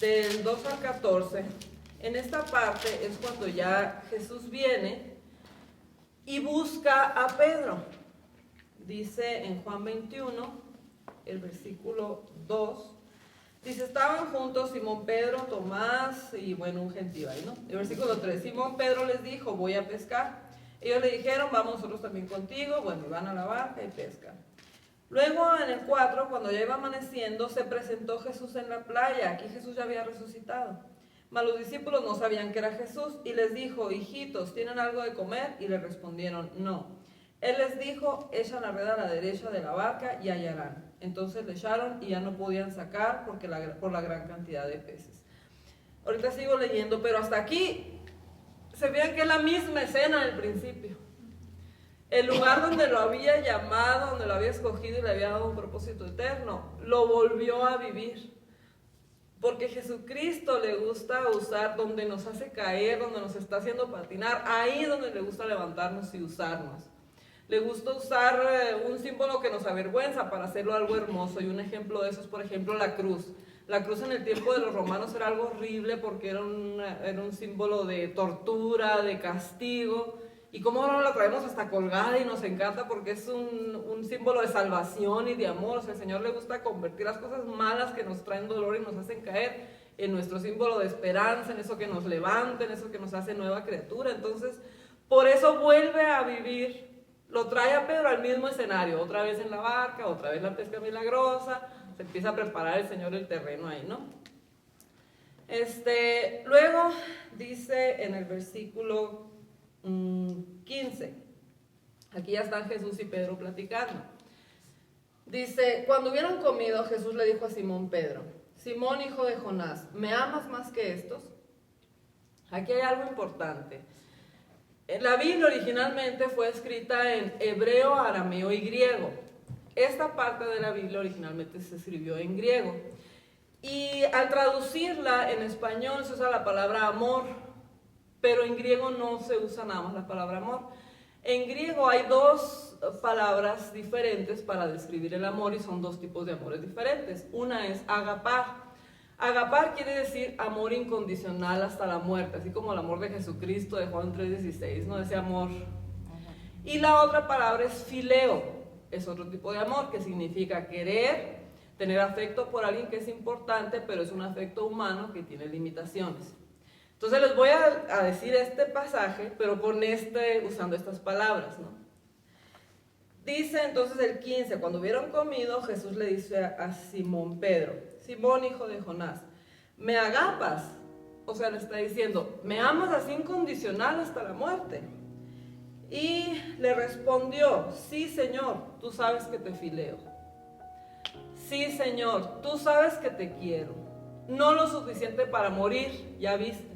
del 2 al 14, en esta parte es cuando ya Jesús viene y busca a Pedro. Dice en Juan 21, el versículo 2, dice, estaban juntos Simón Pedro, Tomás y bueno, un gentío ahí, ¿no? El versículo 3, Simón Pedro les dijo, voy a pescar. Ellos le dijeron, vamos nosotros también contigo. Bueno, y van a la barca y pescan. Luego en el 4, cuando ya iba amaneciendo, se presentó Jesús en la playa. Aquí Jesús ya había resucitado. Mas los discípulos no sabían que era Jesús y les dijo, hijitos, ¿tienen algo de comer? Y le respondieron, no. Él les dijo, echan la red a la derecha de la barca y hallarán. Entonces le echaron y ya no podían sacar por la gran cantidad de peces. Ahorita sigo leyendo, pero hasta aquí se vean que es la misma escena del principio. El lugar donde lo había llamado, donde lo había escogido y le había dado un propósito eterno, lo volvió a vivir. Porque Jesucristo le gusta usar donde nos hace caer, donde nos está haciendo patinar, ahí es donde le gusta levantarnos y usarnos. Le gusta usar un símbolo que nos avergüenza para hacerlo algo hermoso. Y un ejemplo de eso es, por ejemplo, la cruz. La cruz en el tiempo de los romanos era algo horrible porque era un símbolo de tortura, de castigo. Y como ahora la traemos hasta colgada y nos encanta porque es un símbolo de salvación y de amor. O sea, al Señor le gusta convertir las cosas malas que nos traen dolor y nos hacen caer en nuestro símbolo de esperanza, en eso que nos levanta, en eso que nos hace nueva criatura. Entonces, por eso vuelve a vivir, lo trae a Pedro al mismo escenario, otra vez en la barca, otra vez la pesca milagrosa. Se empieza a preparar el Señor el terreno ahí, ¿no? Luego dice en el versículo 15, aquí ya están Jesús y Pedro platicando. Dice, cuando hubieron comido, Jesús le dijo a Simón Pedro, Simón, hijo de Jonás, ¿me amas más que estos? Aquí hay algo importante. La Biblia originalmente fue escrita en hebreo, arameo y griego. Esta parte de la Biblia originalmente se escribió en griego. Y al traducirla en español se usa la palabra amor, pero en griego no se usa nada más la palabra amor. En griego hay dos palabras diferentes para describir el amor y son dos tipos de amores diferentes. Una es agapar. Agapar quiere decir amor incondicional hasta la muerte, así como el amor de Jesucristo de Juan 3:16, ¿no? Ese amor. Y la otra palabra es fileo. Es otro tipo de amor que significa querer, tener afecto por alguien que es importante, pero es un afecto humano que tiene limitaciones. Entonces les voy a decir este pasaje, pero usando estas palabras, ¿no? Dice entonces el 15, cuando hubieron comido, Jesús le dice a Simón Pedro, Simón, hijo de Jonás, ¿me agapas? O sea, le está diciendo, ¿me amas así incondicional hasta la muerte? Y le respondió, sí, Señor, tú sabes que te fileo. Sí, Señor, tú sabes que te quiero. no lo suficiente para morir, ya viste.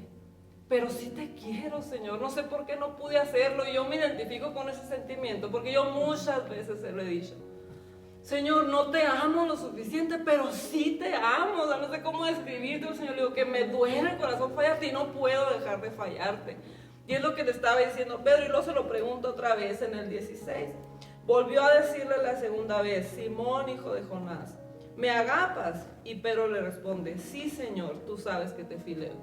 Pero sí te quiero, Señor. No sé por qué no pude hacerlo. Y yo me identifico con ese sentimiento, porque yo muchas veces se lo he dicho. Señor, no te amo lo suficiente, pero sí te amo. O sea, no sé cómo describirte, Señor. Le digo que me duele el corazón fallarte y no puedo dejar de fallarte. Y es lo que le estaba diciendo Pedro, y luego se lo pregunto otra vez en el 16. Volvió a decirle la segunda vez: Simón, hijo de Jonás, ¿me agapas? Y Pedro le responde: sí, Señor, tú sabes que te fileo.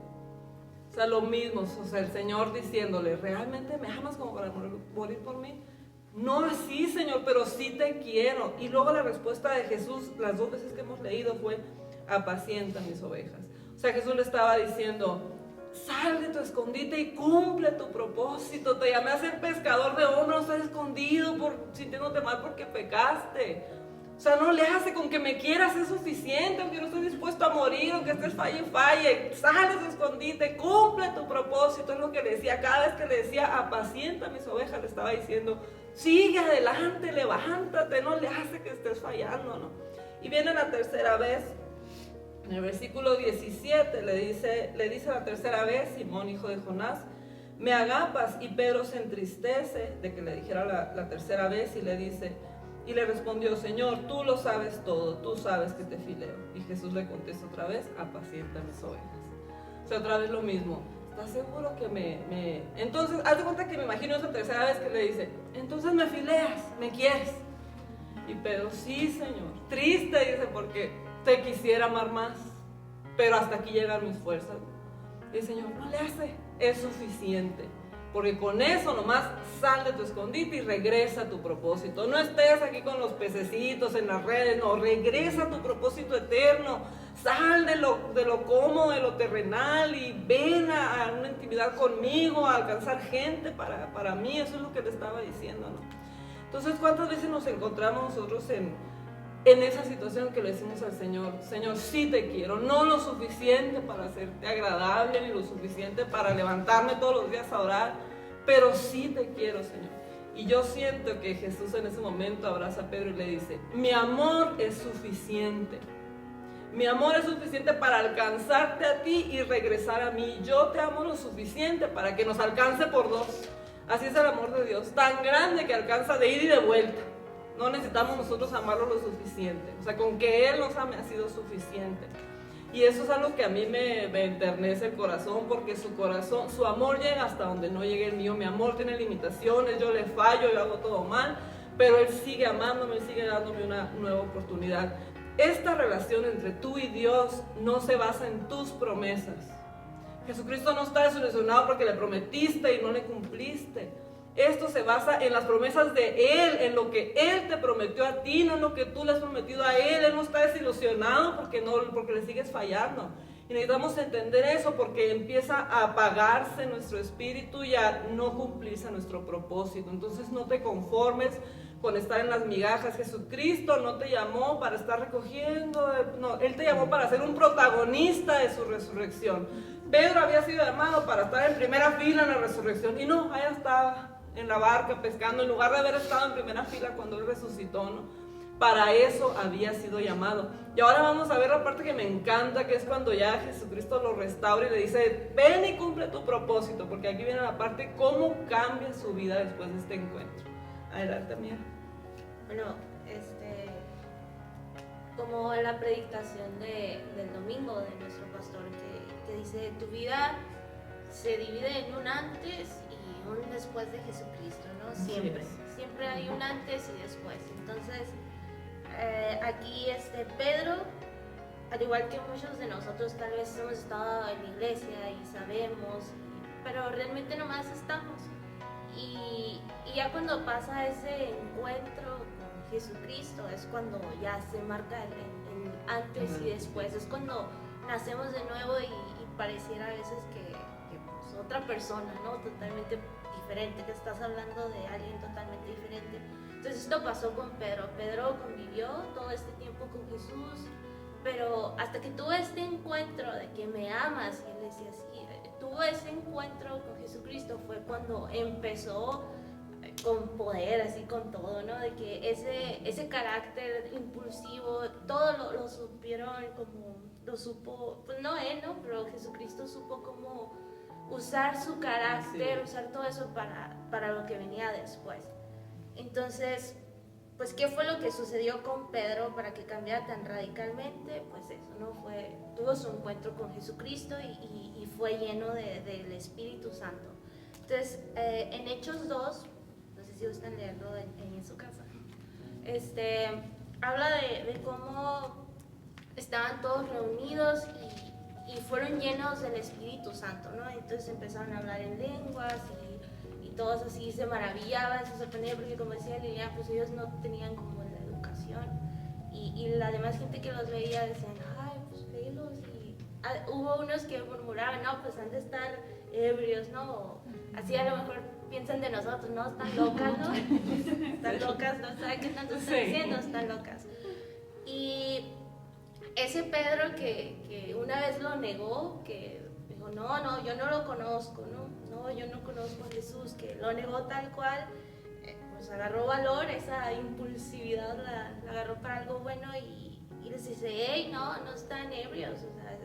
O sea, lo mismo, o sea, el Señor diciéndole: ¿realmente me amas como para morir por mí? No así, Señor, pero sí te quiero. Y luego la respuesta de Jesús, las 2 veces que hemos leído, fue: apacienta mis ovejas. O sea, Jesús le estaba diciendo: sal de tu escondite y cumple tu propósito. Te llamé a ser pescador de hombres, no estás escondido sintiéndote mal porque pecaste. O sea, no le hace con que me quieras, es suficiente, aunque no estés dispuesto a morir, aunque estés falle. Sal de tu escondite, cumple tu propósito. Es lo que le decía, cada vez que le decía: apacienta mis ovejas, le estaba diciendo: sigue adelante, levántate, no le hace que estés fallando, ¿no? Y viene la tercera vez. En el versículo 17 le dice la tercera vez: Simón, hijo de Jonás, ¿me agapas? Y Pedro se entristece de que le dijera la tercera vez y le respondió: Señor, tú lo sabes todo, tú sabes que te fileo. Y Jesús le contesta otra vez: apacienta mis ovejas. O sea, otra vez lo mismo. ¿Estás seguro que Entonces, haz de cuenta que me imagino esa tercera vez que le dice: entonces me fileas, me quieres. Y Pedro: sí, Señor. Triste, dice, porque te quisiera amar más, pero hasta aquí llegan mis fuerzas. Y el Señor no le hace, es suficiente, porque con eso nomás sal de tu escondite y regresa a tu propósito. No estés aquí con los pececitos en las redes, no, regresa a tu propósito eterno. Sal de lo cómodo, de lo terrenal, y ven a una intimidad conmigo, a alcanzar gente para mí. Eso es lo que le estaba diciendo, ¿no? Entonces, ¿cuántas veces nos encontramos nosotros en esa situación que le decimos al Señor: Señor, sí te quiero, no lo suficiente para hacerte agradable, ni lo suficiente para levantarme todos los días a orar, pero sí te quiero, Señor? Y yo siento que Jesús en ese momento abraza a Pedro y le dice: mi amor es suficiente. Mi amor es suficiente para alcanzarte a ti y regresar a mí. Yo te amo lo suficiente para que nos alcance por 2. Así es el amor de Dios, tan grande que alcanza de ida y de vuelta. No necesitamos nosotros amarlo lo suficiente. O sea, con que Él nos ame ha sido suficiente. Y eso es algo que a mí me enternece el corazón, porque su amor llega hasta donde no llegue el mío. Mi amor tiene limitaciones, yo le fallo, yo hago todo mal, pero Él sigue amándome, sigue dándome una nueva oportunidad. Esta relación entre tú y Dios no se basa en tus promesas. Jesucristo no está desilusionado porque le prometiste y no le cumpliste. Esto se basa en las promesas de Él, en lo que Él te prometió a ti, no en lo que tú le has prometido a Él. Él no está desilusionado porque le sigues fallando. Y necesitamos entender eso, porque empieza a apagarse nuestro espíritu y a no cumplirse nuestro propósito. Entonces no te conformes con estar en las migajas. Jesucristo no te llamó para estar recogiendo, no, Él te llamó para ser un protagonista de su resurrección. Pedro había sido llamado para estar en primera fila en la resurrección, y no, allá estaba en la barca pescando, en lugar de haber estado en primera fila cuando Él resucitó, ¿no? Para eso había sido llamado. Y ahora vamos a ver la parte que me encanta, que es cuando ya Jesucristo lo restaura y le dice: ven y cumple tu propósito, porque aquí viene la parte cómo cambia su vida después de este encuentro. Adelante, Mía. Bueno, como en la predicación del domingo de nuestro pastor, que dice: tu vida se divide en un antes y un después de Jesucristo, ¿no? Siempre hay un antes y después. Entonces, aquí Pedro, al igual que muchos de nosotros, tal vez hemos estado en la iglesia y sabemos, pero realmente nomás estamos. Y ya cuando pasa ese encuentro con Jesucristo es cuando ya se marca el antes y después. Es cuando nacemos de nuevo y pareciera a veces que pues, otra persona, ¿no? Totalmente diferente, que estás hablando de alguien totalmente diferente. Entonces esto pasó con Pedro. Pedro convivió todo este tiempo con Jesús, pero hasta que tuvo este encuentro de que me amas, y él decía así, tuvo ese encuentro con Jesucristo, fue cuando empezó con poder, así con todo, ¿no? De que ese carácter impulsivo, todo lo supieron como lo supo, pues no él, ¿no? Pero Jesucristo supo cómo usar su carácter, usar todo eso para lo que venía después. Entonces, pues, ¿qué fue lo que sucedió con Pedro para que cambiara tan radicalmente? Pues eso, ¿no? Tuvo su encuentro con Jesucristo y fue lleno del Espíritu Santo. Entonces, en Hechos 2, no sé si gustan leerlo en su casa, habla de cómo estaban todos reunidos y fueron llenos del Espíritu Santo, ¿no? Entonces empezaron a hablar en lenguas y todos así se maravillaban, se sorprendían, porque como decía Liliana, pues ellos no tenían como la educación y la demás gente que los veía decían, ay, pues velos, y hubo unos que murmuraban, no, pues han de estar ebrios, ¿no? Así a lo mejor piensan de nosotros, ¿no? Están locas, ¿no? Están locas, no saben qué tanto están diciendo, están locas. Y ese Pedro que una vez lo negó, que dijo, no, yo no lo conozco, no, yo no conozco a Jesús, que lo negó tal cual, pues agarró valor, esa impulsividad la agarró para algo bueno y les dice, hey, no están ebrios, o sea,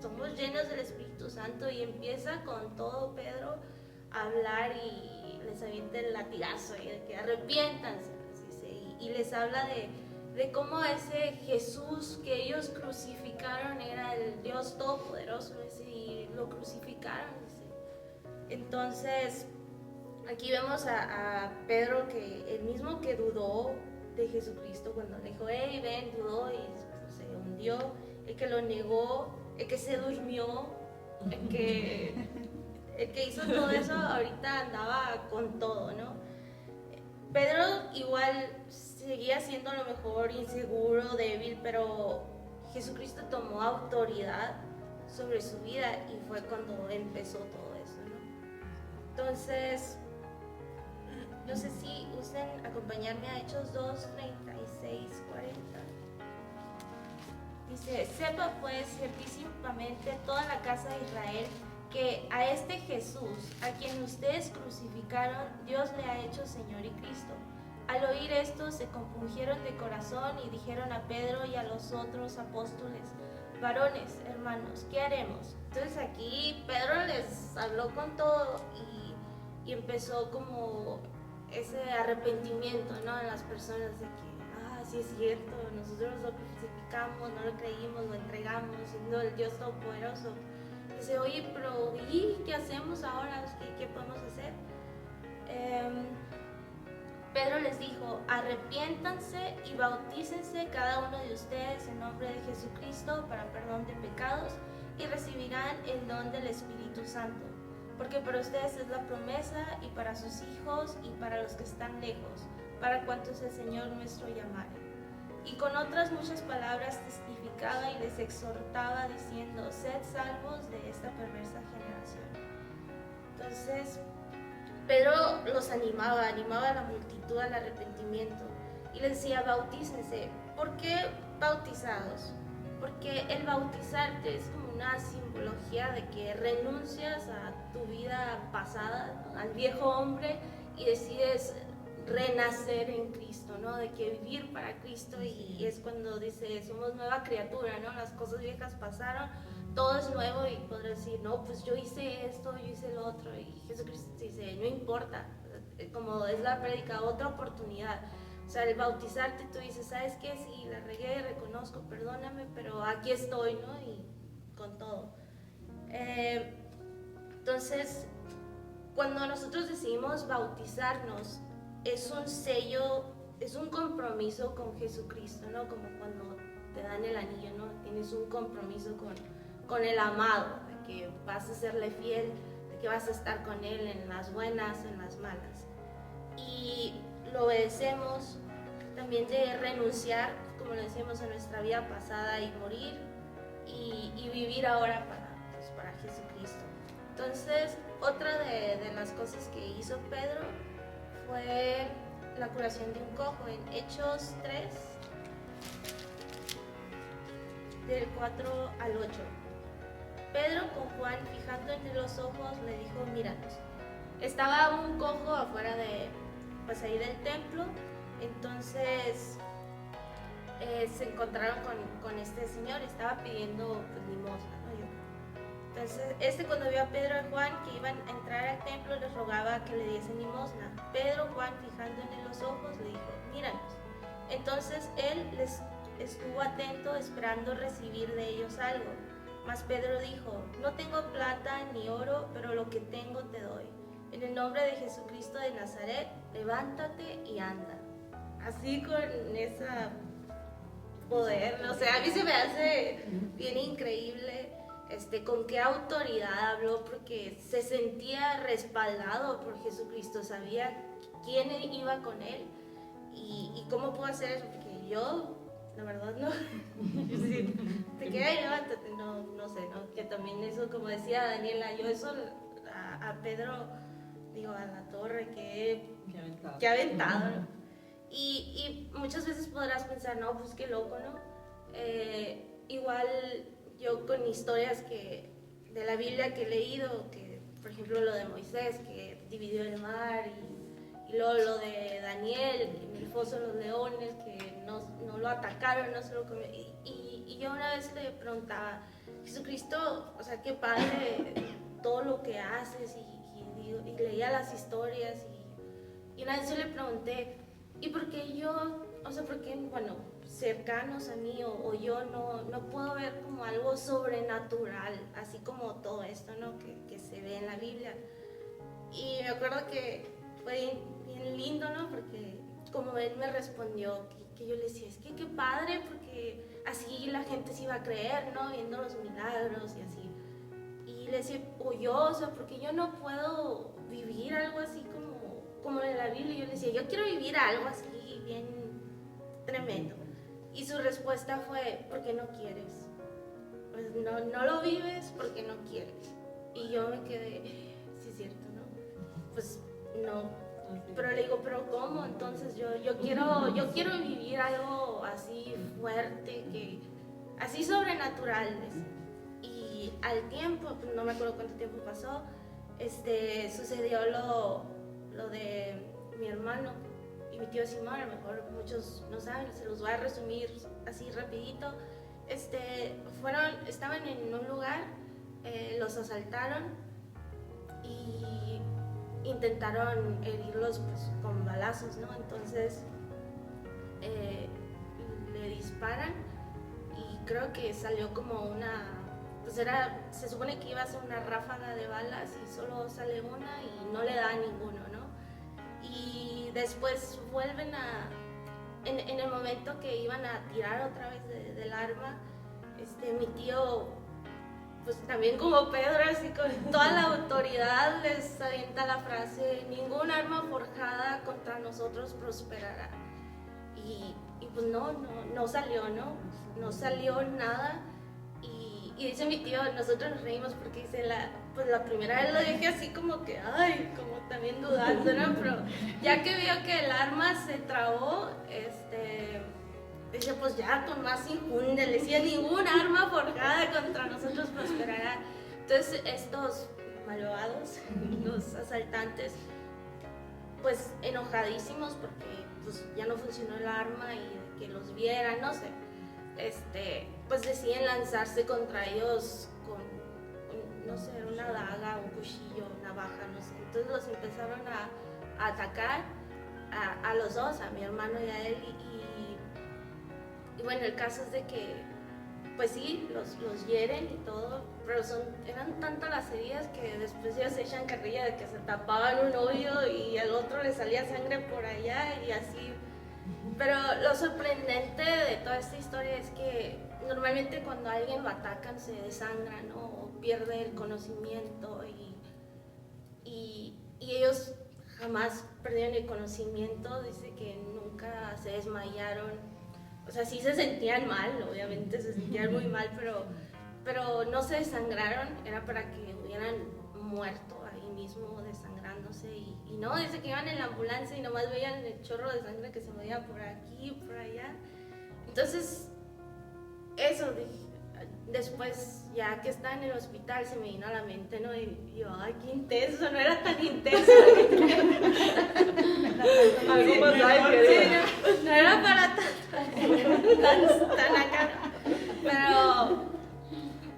somos llenos del Espíritu Santo, y empieza con todo Pedro a hablar y les avienta el latigazo y de que arrepiéntanse, les dice, y les habla de cómo ese Jesús que ellos crucificaron era el Dios Todopoderoso, y lo crucificaron, dice. Entonces, aquí vemos a Pedro, que el mismo que dudó de Jesucristo cuando le dijo, hey, ven, dudó y se hundió, el que lo negó, el que se durmió, el que hizo todo eso, ahorita andaba con todo, ¿no? Pedro igual seguía siendo a lo mejor inseguro, débil, pero Jesucristo tomó autoridad sobre su vida y fue cuando empezó todo eso, ¿no? Entonces, no sé si usen acompañarme a Hechos 2, 36, 40. Dice, sepa pues ciertísimamente toda la casa de Israel que a este Jesús, a quien ustedes crucificaron, Dios le ha hecho Señor y Cristo. Al oír esto, se compungieron de corazón y dijeron a Pedro y a los otros apóstoles, varones, hermanos, ¿qué haremos? Entonces aquí Pedro les habló con todo y empezó como ese arrepentimiento, ¿no? En las personas de que, sí es cierto, nosotros lo crucificamos, no lo creímos, lo entregamos, siendo el Dios Todopoderoso. Dice, oye, pero ¿y qué hacemos ahora? ¿Qué podemos hacer? Pedro les dijo, arrepiéntanse y bautícense cada uno de ustedes en nombre de Jesucristo para perdón de pecados y recibirán el don del Espíritu Santo, porque para ustedes es la promesa y para sus hijos y para los que están lejos, para cuantos el Señor nuestro llamare. Y con otras muchas palabras testificaba y les exhortaba diciendo, sed salvos de esta perversa generación. Entonces, Pedro los animaba a la multitud al arrepentimiento y les decía, bautícense. ¿Por qué bautizados? Porque el bautizarte es como una simbología de que renuncias a tu vida pasada, ¿no? Al viejo hombre, y decides renacer en Cristo, ¿no? De que vivir para Cristo, y es cuando dice, somos nueva criatura, ¿no? Las cosas viejas pasaron, todo es nuevo, y podrás decir, no, pues yo hice esto, yo hice lo otro, y Jesucristo dice, no importa, como es la prédica, otra oportunidad. O sea, el bautizarte, tú dices, ¿sabes qué? Sí, la regué, reconozco, perdóname, pero aquí estoy, ¿no? Y con todo. Entonces, cuando nosotros decidimos bautizarnos, es un sello, es un compromiso con Jesucristo, ¿no? Como cuando te dan el anillo, ¿no? Tienes un compromiso con el amado, de que vas a serle fiel, de que vas a estar con él en las buenas, en las malas. Y lo obedecemos también de renunciar, como lo decíamos, a nuestra vida pasada y morir y vivir ahora para Jesucristo. Entonces, otra de las cosas que hizo Pedro fue la curación de un cojo en Hechos 3, del 4 al 8. Pedro con Juan, fijando en los ojos, le dijo, míranos. Estaba un cojo afuera pues ahí del templo. Entonces se encontraron con este señor, estaba pidiendo pues, limosna, ¿no? Entonces, cuando vio a Pedro y Juan que iban a entrar al templo, les rogaba que le diesen limosna. Pedro, Juan, fijando en él los ojos, le dijo, míranos. Entonces él les estuvo atento, esperando recibir de ellos algo. Mas Pedro dijo, no tengo plata ni oro, pero lo que tengo te doy. En el nombre de Jesucristo de Nazaret, levántate y anda. Así con ese poder, o sea, a mí se me hace bien increíble con qué autoridad habló, porque se sentía respaldado por Jesucristo, sabía quién iba con él y cómo pudo hacer eso, porque yo, la verdad, no. Sí, te queda y levántate, no sé, ¿no? Que también eso, como decía Daniela, yo eso a Pedro, digo, a la torre, que aventado, ¿no? Y muchas veces podrás pensar, no, pues qué loco, ¿no? Igual yo con historias de la Biblia que he leído, que por ejemplo lo de Moisés, que dividió el mar, y luego lo de Daniel, en el foso de los leones, que no lo atacaron, no se lo comieron. Y yo una vez le preguntaba, Jesucristo, o sea, qué padre todo lo que haces, y leía las historias, y una vez yo le pregunté, ¿y por qué yo, o sea, por qué, bueno, cercanos a mí o yo no puedo ver como algo sobrenatural, así como todo esto, ¿no? que se ve en la Biblia? Y me acuerdo que fue bien lindo, ¿no? Porque como él me respondió, que yo le decía, es que qué padre, porque así la gente se iba a creer, ¿no? Viendo los milagros y así. Y le decía, o sea, porque yo no puedo vivir algo así como en la Biblia. Y yo le decía, yo quiero vivir algo así bien tremendo. Y su respuesta fue, porque no quieres. Pues no lo vives porque no quieres. Y yo me quedé, sí es cierto, ¿no? Pues no. Pero le digo, ¿pero cómo? Entonces yo quiero vivir algo así fuerte, así sobrenatural. Y al tiempo, pues no me acuerdo cuánto tiempo pasó, sucedió lo de mi hermano y mi tío Simón. A lo mejor muchos no saben, se los voy a resumir así rapidito. Estaban en un lugar, los asaltaron y intentaron herirlos pues, con balazos, ¿no? Entonces le disparan y creo que salió como se supone que iba a ser una ráfaga de balas y solo sale una y no le da a ninguno, ¿no? Y después vuelven en el momento que iban a tirar otra vez del arma, mi tío, pues también como Pedro, así con toda la autoridad les avienta la frase, ningún arma forjada contra nosotros prosperará. Y pues no salió, ¿no? No salió nada. Y dice mi tío, nosotros nos reímos porque dice, pues la primera vez lo dije así como que, ay, como también dudando, ¿no? Pero ya que vio que el arma se trabó, dice, pues ya con más injundia, le decía, ningún arma forjada contra nosotros prosperará. Entonces estos malvados, los asaltantes, pues enojadísimos porque pues ya no funcionó el arma y que los vieran, no sé, pues deciden lanzarse contra ellos con no sé, una daga, un cuchillo, navaja, no sé. Entonces los empezaron a atacar a los dos, a mi hermano y a él, y bueno, el caso es de que pues sí, los hieren y todo, pero eran tantas las heridas que después ellos se echan carrilla de que se tapaban un hoyo y al otro le salía sangre por allá y así. Pero lo sorprendente de toda esta historia es que normalmente cuando a alguien lo atacan se desangra, ¿no? O pierde el conocimiento y ellos jamás perdieron el conocimiento. Dice que nunca se desmayaron. O sea, sí se sentían mal, obviamente se sentían muy mal, pero no se desangraron. Era para que hubieran muerto ahí mismo desangrándose y no, dice que iban en la ambulancia y nomás veían el chorro de sangre que se movía por aquí, por allá. Entonces, eso, después ya que estaba en el hospital se me vino a la mente, ¿no? Y yo, ay, qué intenso, no era tan intenso. Algo más light, no era para tanto. tan acá. Pero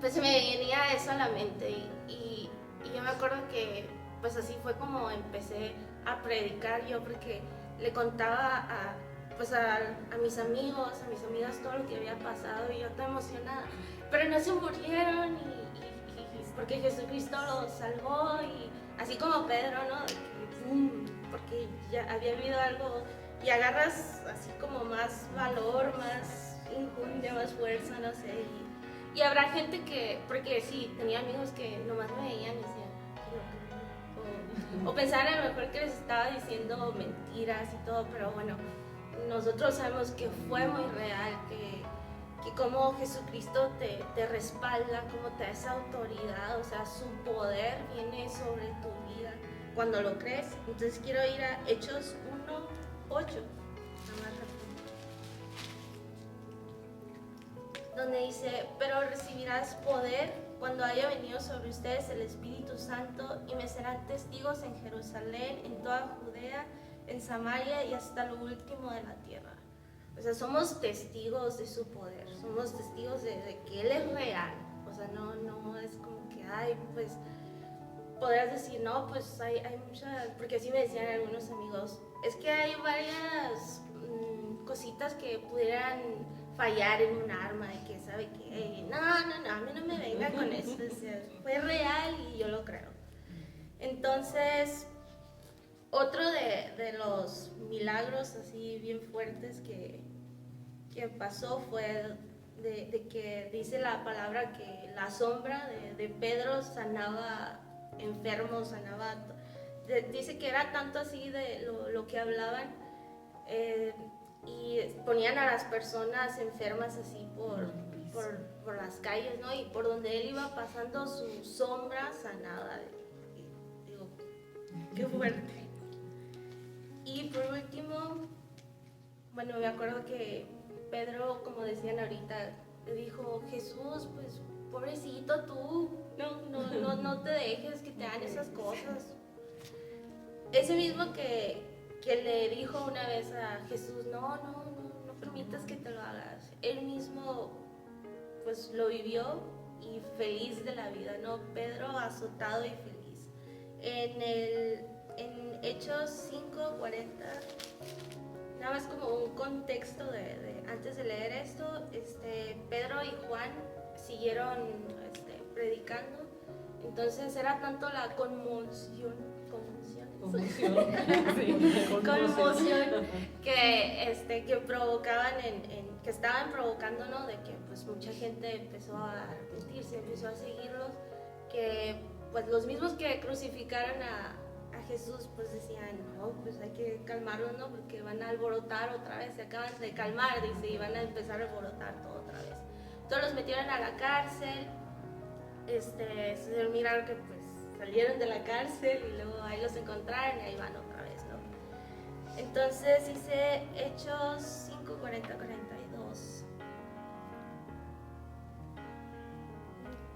pues se me venía eso a la mente y yo me acuerdo que pues así fue como empecé a predicar yo, porque le contaba a mis amigos, a mis amigas todo lo que había pasado y yo tan emocionada. Pero no se murieron y porque Jesucristo los salvó y así como Pedro, ¿no? De que, ¡pum! Porque ya había habido algo y agarras así como más valor, más injundia, más fuerza, no sé. Y habrá gente que, porque sí, tenía amigos que nomás me veían y decían, "Qué loco". O pensaban a lo mejor que les estaba diciendo mentiras y todo, pero bueno, nosotros sabemos que fue muy real, que como Jesucristo te respalda, como te da esa autoridad, o sea, su poder viene sobre tu vida cuando lo crees. Entonces quiero ir a Hechos 1:8, donde dice, pero recibirás poder cuando haya venido sobre ustedes el Espíritu Santo y me serán testigos en Jerusalén, en toda Judea, en Samaria y hasta lo último de la tierra. O sea, somos testigos de su poder, somos testigos de que Él es real. O sea, no es como que, ay, pues, podrás decir, no, pues hay muchas, porque así me decían algunos amigos, es que hay varias cositas que pudieran fallar en un arma, y que sabe que, no, a mí no me venga con eso, o sea, fue real y yo lo creo. Entonces, otro de los milagros así bien fuertes que pasó fue de que dice la palabra que la sombra de Pedro sanaba enfermos, sanaba, dice que era tanto así de lo que hablaban, y ponían a las personas enfermas así por las calles, ¿no? Y por donde él iba pasando su sombra sanada. Y digo, qué fuerte. Y por último, bueno, me acuerdo que Pedro, como decían ahorita, le dijo, Jesús, pues pobrecito tú, no te dejes que te hagan esas cosas. Ese mismo que le dijo una vez a Jesús, no permitas que te lo hagas. Él mismo pues lo vivió y feliz de la vida, ¿no? Pedro azotado y feliz. En Hechos 5:40, nada más como un contexto antes de leer esto, Pedro y Juan siguieron predicando. Entonces era tanto la conmoción que provocaban que estaban provocando, ¿no? De que pues mucha gente empezó a arrepentirse, empezó a seguirlos, que pues los mismos que crucificaron a Jesús pues decían, no, pues hay que calmarlos, ¿no? Porque van a alborotar otra vez, se acaban de calmar, dice, y van a empezar a alborotar todo otra vez. Entonces los metieron a la cárcel, se miraron que pues salieron de la cárcel y luego ahí los encontraron y ahí van otra vez, ¿no? Entonces dice Hechos 5:40-42.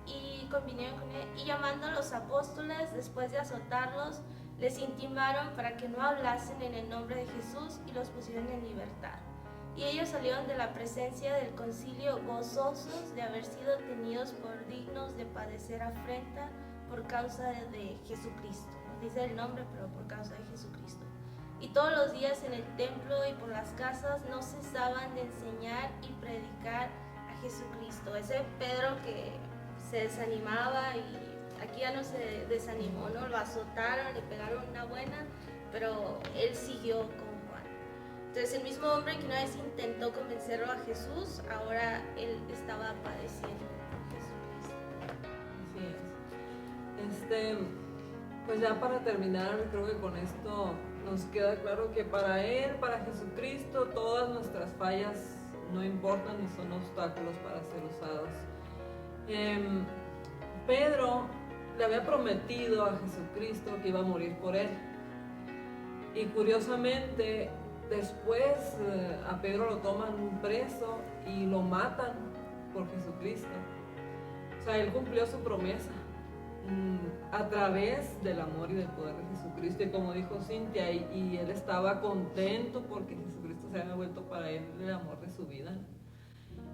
Y convinieron con él, y llamando a los apóstoles, después de azotarlos, les intimaron para que no hablasen en el nombre de Jesús y los pusieron en libertad. Y ellos salieron de la presencia del concilio gozosos de haber sido tenidos por dignos de padecer afrenta por causa de Jesucristo. Dice el nombre, pero por causa de Jesucristo. Y todos los días en el templo y por las casas no cesaban de enseñar y predicar a Jesucristo. Ese Pedro que se desanimaba, y aquí ya no se desanimó, ¿no? Lo azotaron, le pegaron una buena, pero él siguió con Juan. Entonces el mismo hombre que una vez intentó convencerlo a Jesús, ahora él estaba padeciendo por Jesucristo. Así es. Pues ya para terminar, creo que con esto nos queda claro que para Él, para Jesucristo, todas nuestras fallas no importan ni son obstáculos para ser usados. Pedro le había prometido a Jesucristo que iba a morir por él. Y curiosamente, después a Pedro lo toman preso y lo matan por Jesucristo. O sea, él cumplió su promesa. a través del amor y del poder de Jesucristo. Y como dijo Cintia, y él estaba contento porque Jesucristo se había vuelto para él el amor de su vida.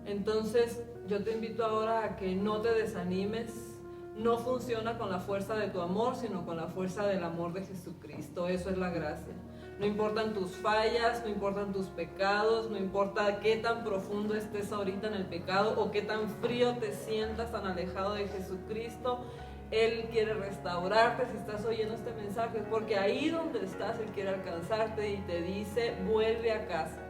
Entonces yo te invito ahora a que no te desanimes. No funciona con la fuerza de tu amor, sino con la fuerza del amor de Jesucristo. Eso es la gracia. No importan tus fallas, no importan tus pecados, no importa qué tan profundo estés ahorita en el pecado o qué tan frío te sientas, tan alejado de Jesucristo. Él quiere restaurarte. Si estás oyendo este mensaje, es porque ahí donde estás Él quiere alcanzarte y te dice, vuelve a casa.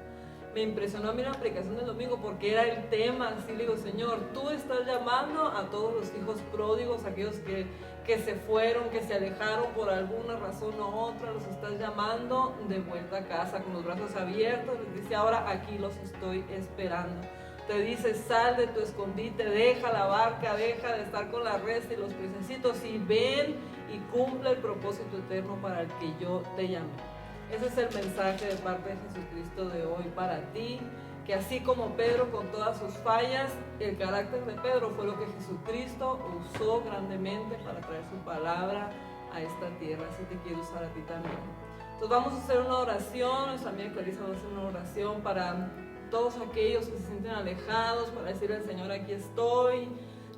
Me impresionó a mí la predicación del domingo porque era el tema. Así le digo, Señor, tú estás llamando a todos los hijos pródigos, aquellos que se fueron, que se alejaron por alguna razón u otra, los estás llamando de vuelta a casa con los brazos abiertos. Les dice, ahora aquí los estoy esperando. Te dice, sal de tu escondite, deja la barca, deja de estar con la red y los pececitos y ven y cumple el propósito eterno para el que yo te llamé. Ese es el mensaje de parte de Jesucristo de hoy para ti, que así como Pedro con todas sus fallas, el carácter de Pedro fue lo que Jesucristo usó grandemente para traer su palabra a esta tierra. Así te quiere usar a ti también. Entonces vamos a hacer una oración. Nuestra amiga Clarisa va a hacer una oración para todos aquellos que se sienten alejados, para decirle al Señor, aquí estoy,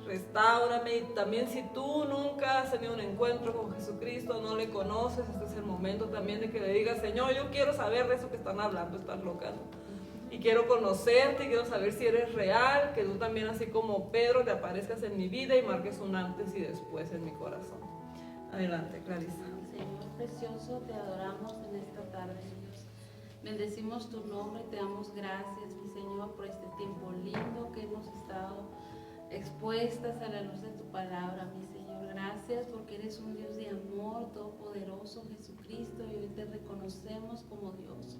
restáurame. Y también si tú nunca has tenido un encuentro con Jesucristo, no le conoces, este es el momento también de que le digas, Señor, yo quiero saber de eso que están hablando, estás loca, ¿no? Y quiero conocerte, y quiero saber si eres real, que tú también, así como Pedro, te aparezcas en mi vida y marques un antes y después en mi corazón. Adelante, Clarisa. Señor precioso, te adoramos en esta tarde, Dios. Bendecimos tu nombre, te damos gracias, mi Señor, por este tiempo lindo que hemos estado expuestas a la luz de tu palabra, mi Señor. Gracias porque eres un Dios de amor, todopoderoso, Jesucristo, y hoy te reconocemos como Dios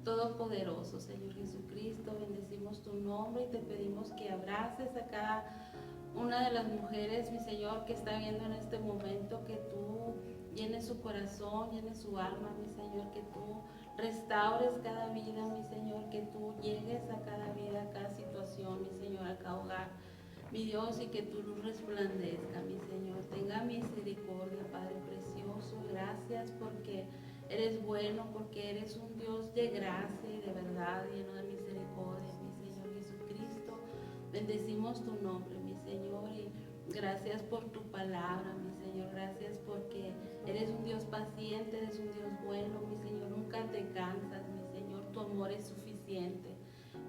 todopoderoso, Señor Jesucristo. Bendecimos tu nombre y te pedimos que abraces a cada una de las mujeres, mi Señor, que está viendo en este momento, que tú llenes su corazón, llenes su alma, mi Señor, que tú restaures cada vida, mi Señor, que tú llegues a cada vida, a cada situación, mi Señor, a cada hogar, mi Dios, y que tu luz resplandezca, mi Señor. Tenga misericordia, Padre precioso. Gracias porque eres bueno, porque eres un Dios de gracia y de verdad, lleno de misericordia, mi Señor Jesucristo. Bendecimos tu nombre, mi Señor, y gracias por tu palabra, mi Señor. Gracias porque eres un Dios paciente, eres un Dios bueno, mi Señor. Nunca te cansas, mi Señor. Tu amor es suficiente,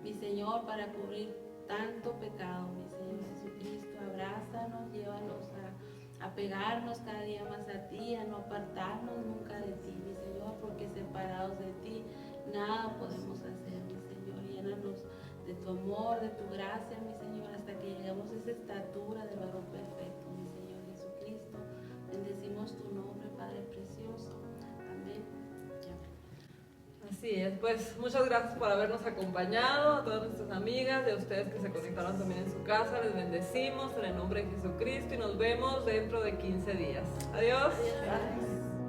mi Señor, para cubrir tanto pecado, mi Señor Jesucristo. Abrázanos, llévanos a pegarnos cada día más a ti, a no apartarnos nunca de ti, mi Señor, porque separados de ti nada podemos hacer, mi Señor. Llénanos de tu amor, de tu gracia, mi Señor, hasta que lleguemos a esa estatura del varón perfecto, mi Señor Jesucristo. Bendecimos tu nombre, Padre precioso. Amén. Así es, pues muchas gracias por habernos acompañado, a todas nuestras amigas, de ustedes que se conectaron también en su casa. Les bendecimos en el nombre de Jesucristo y nos vemos dentro de 15 días. Adiós. Adiós.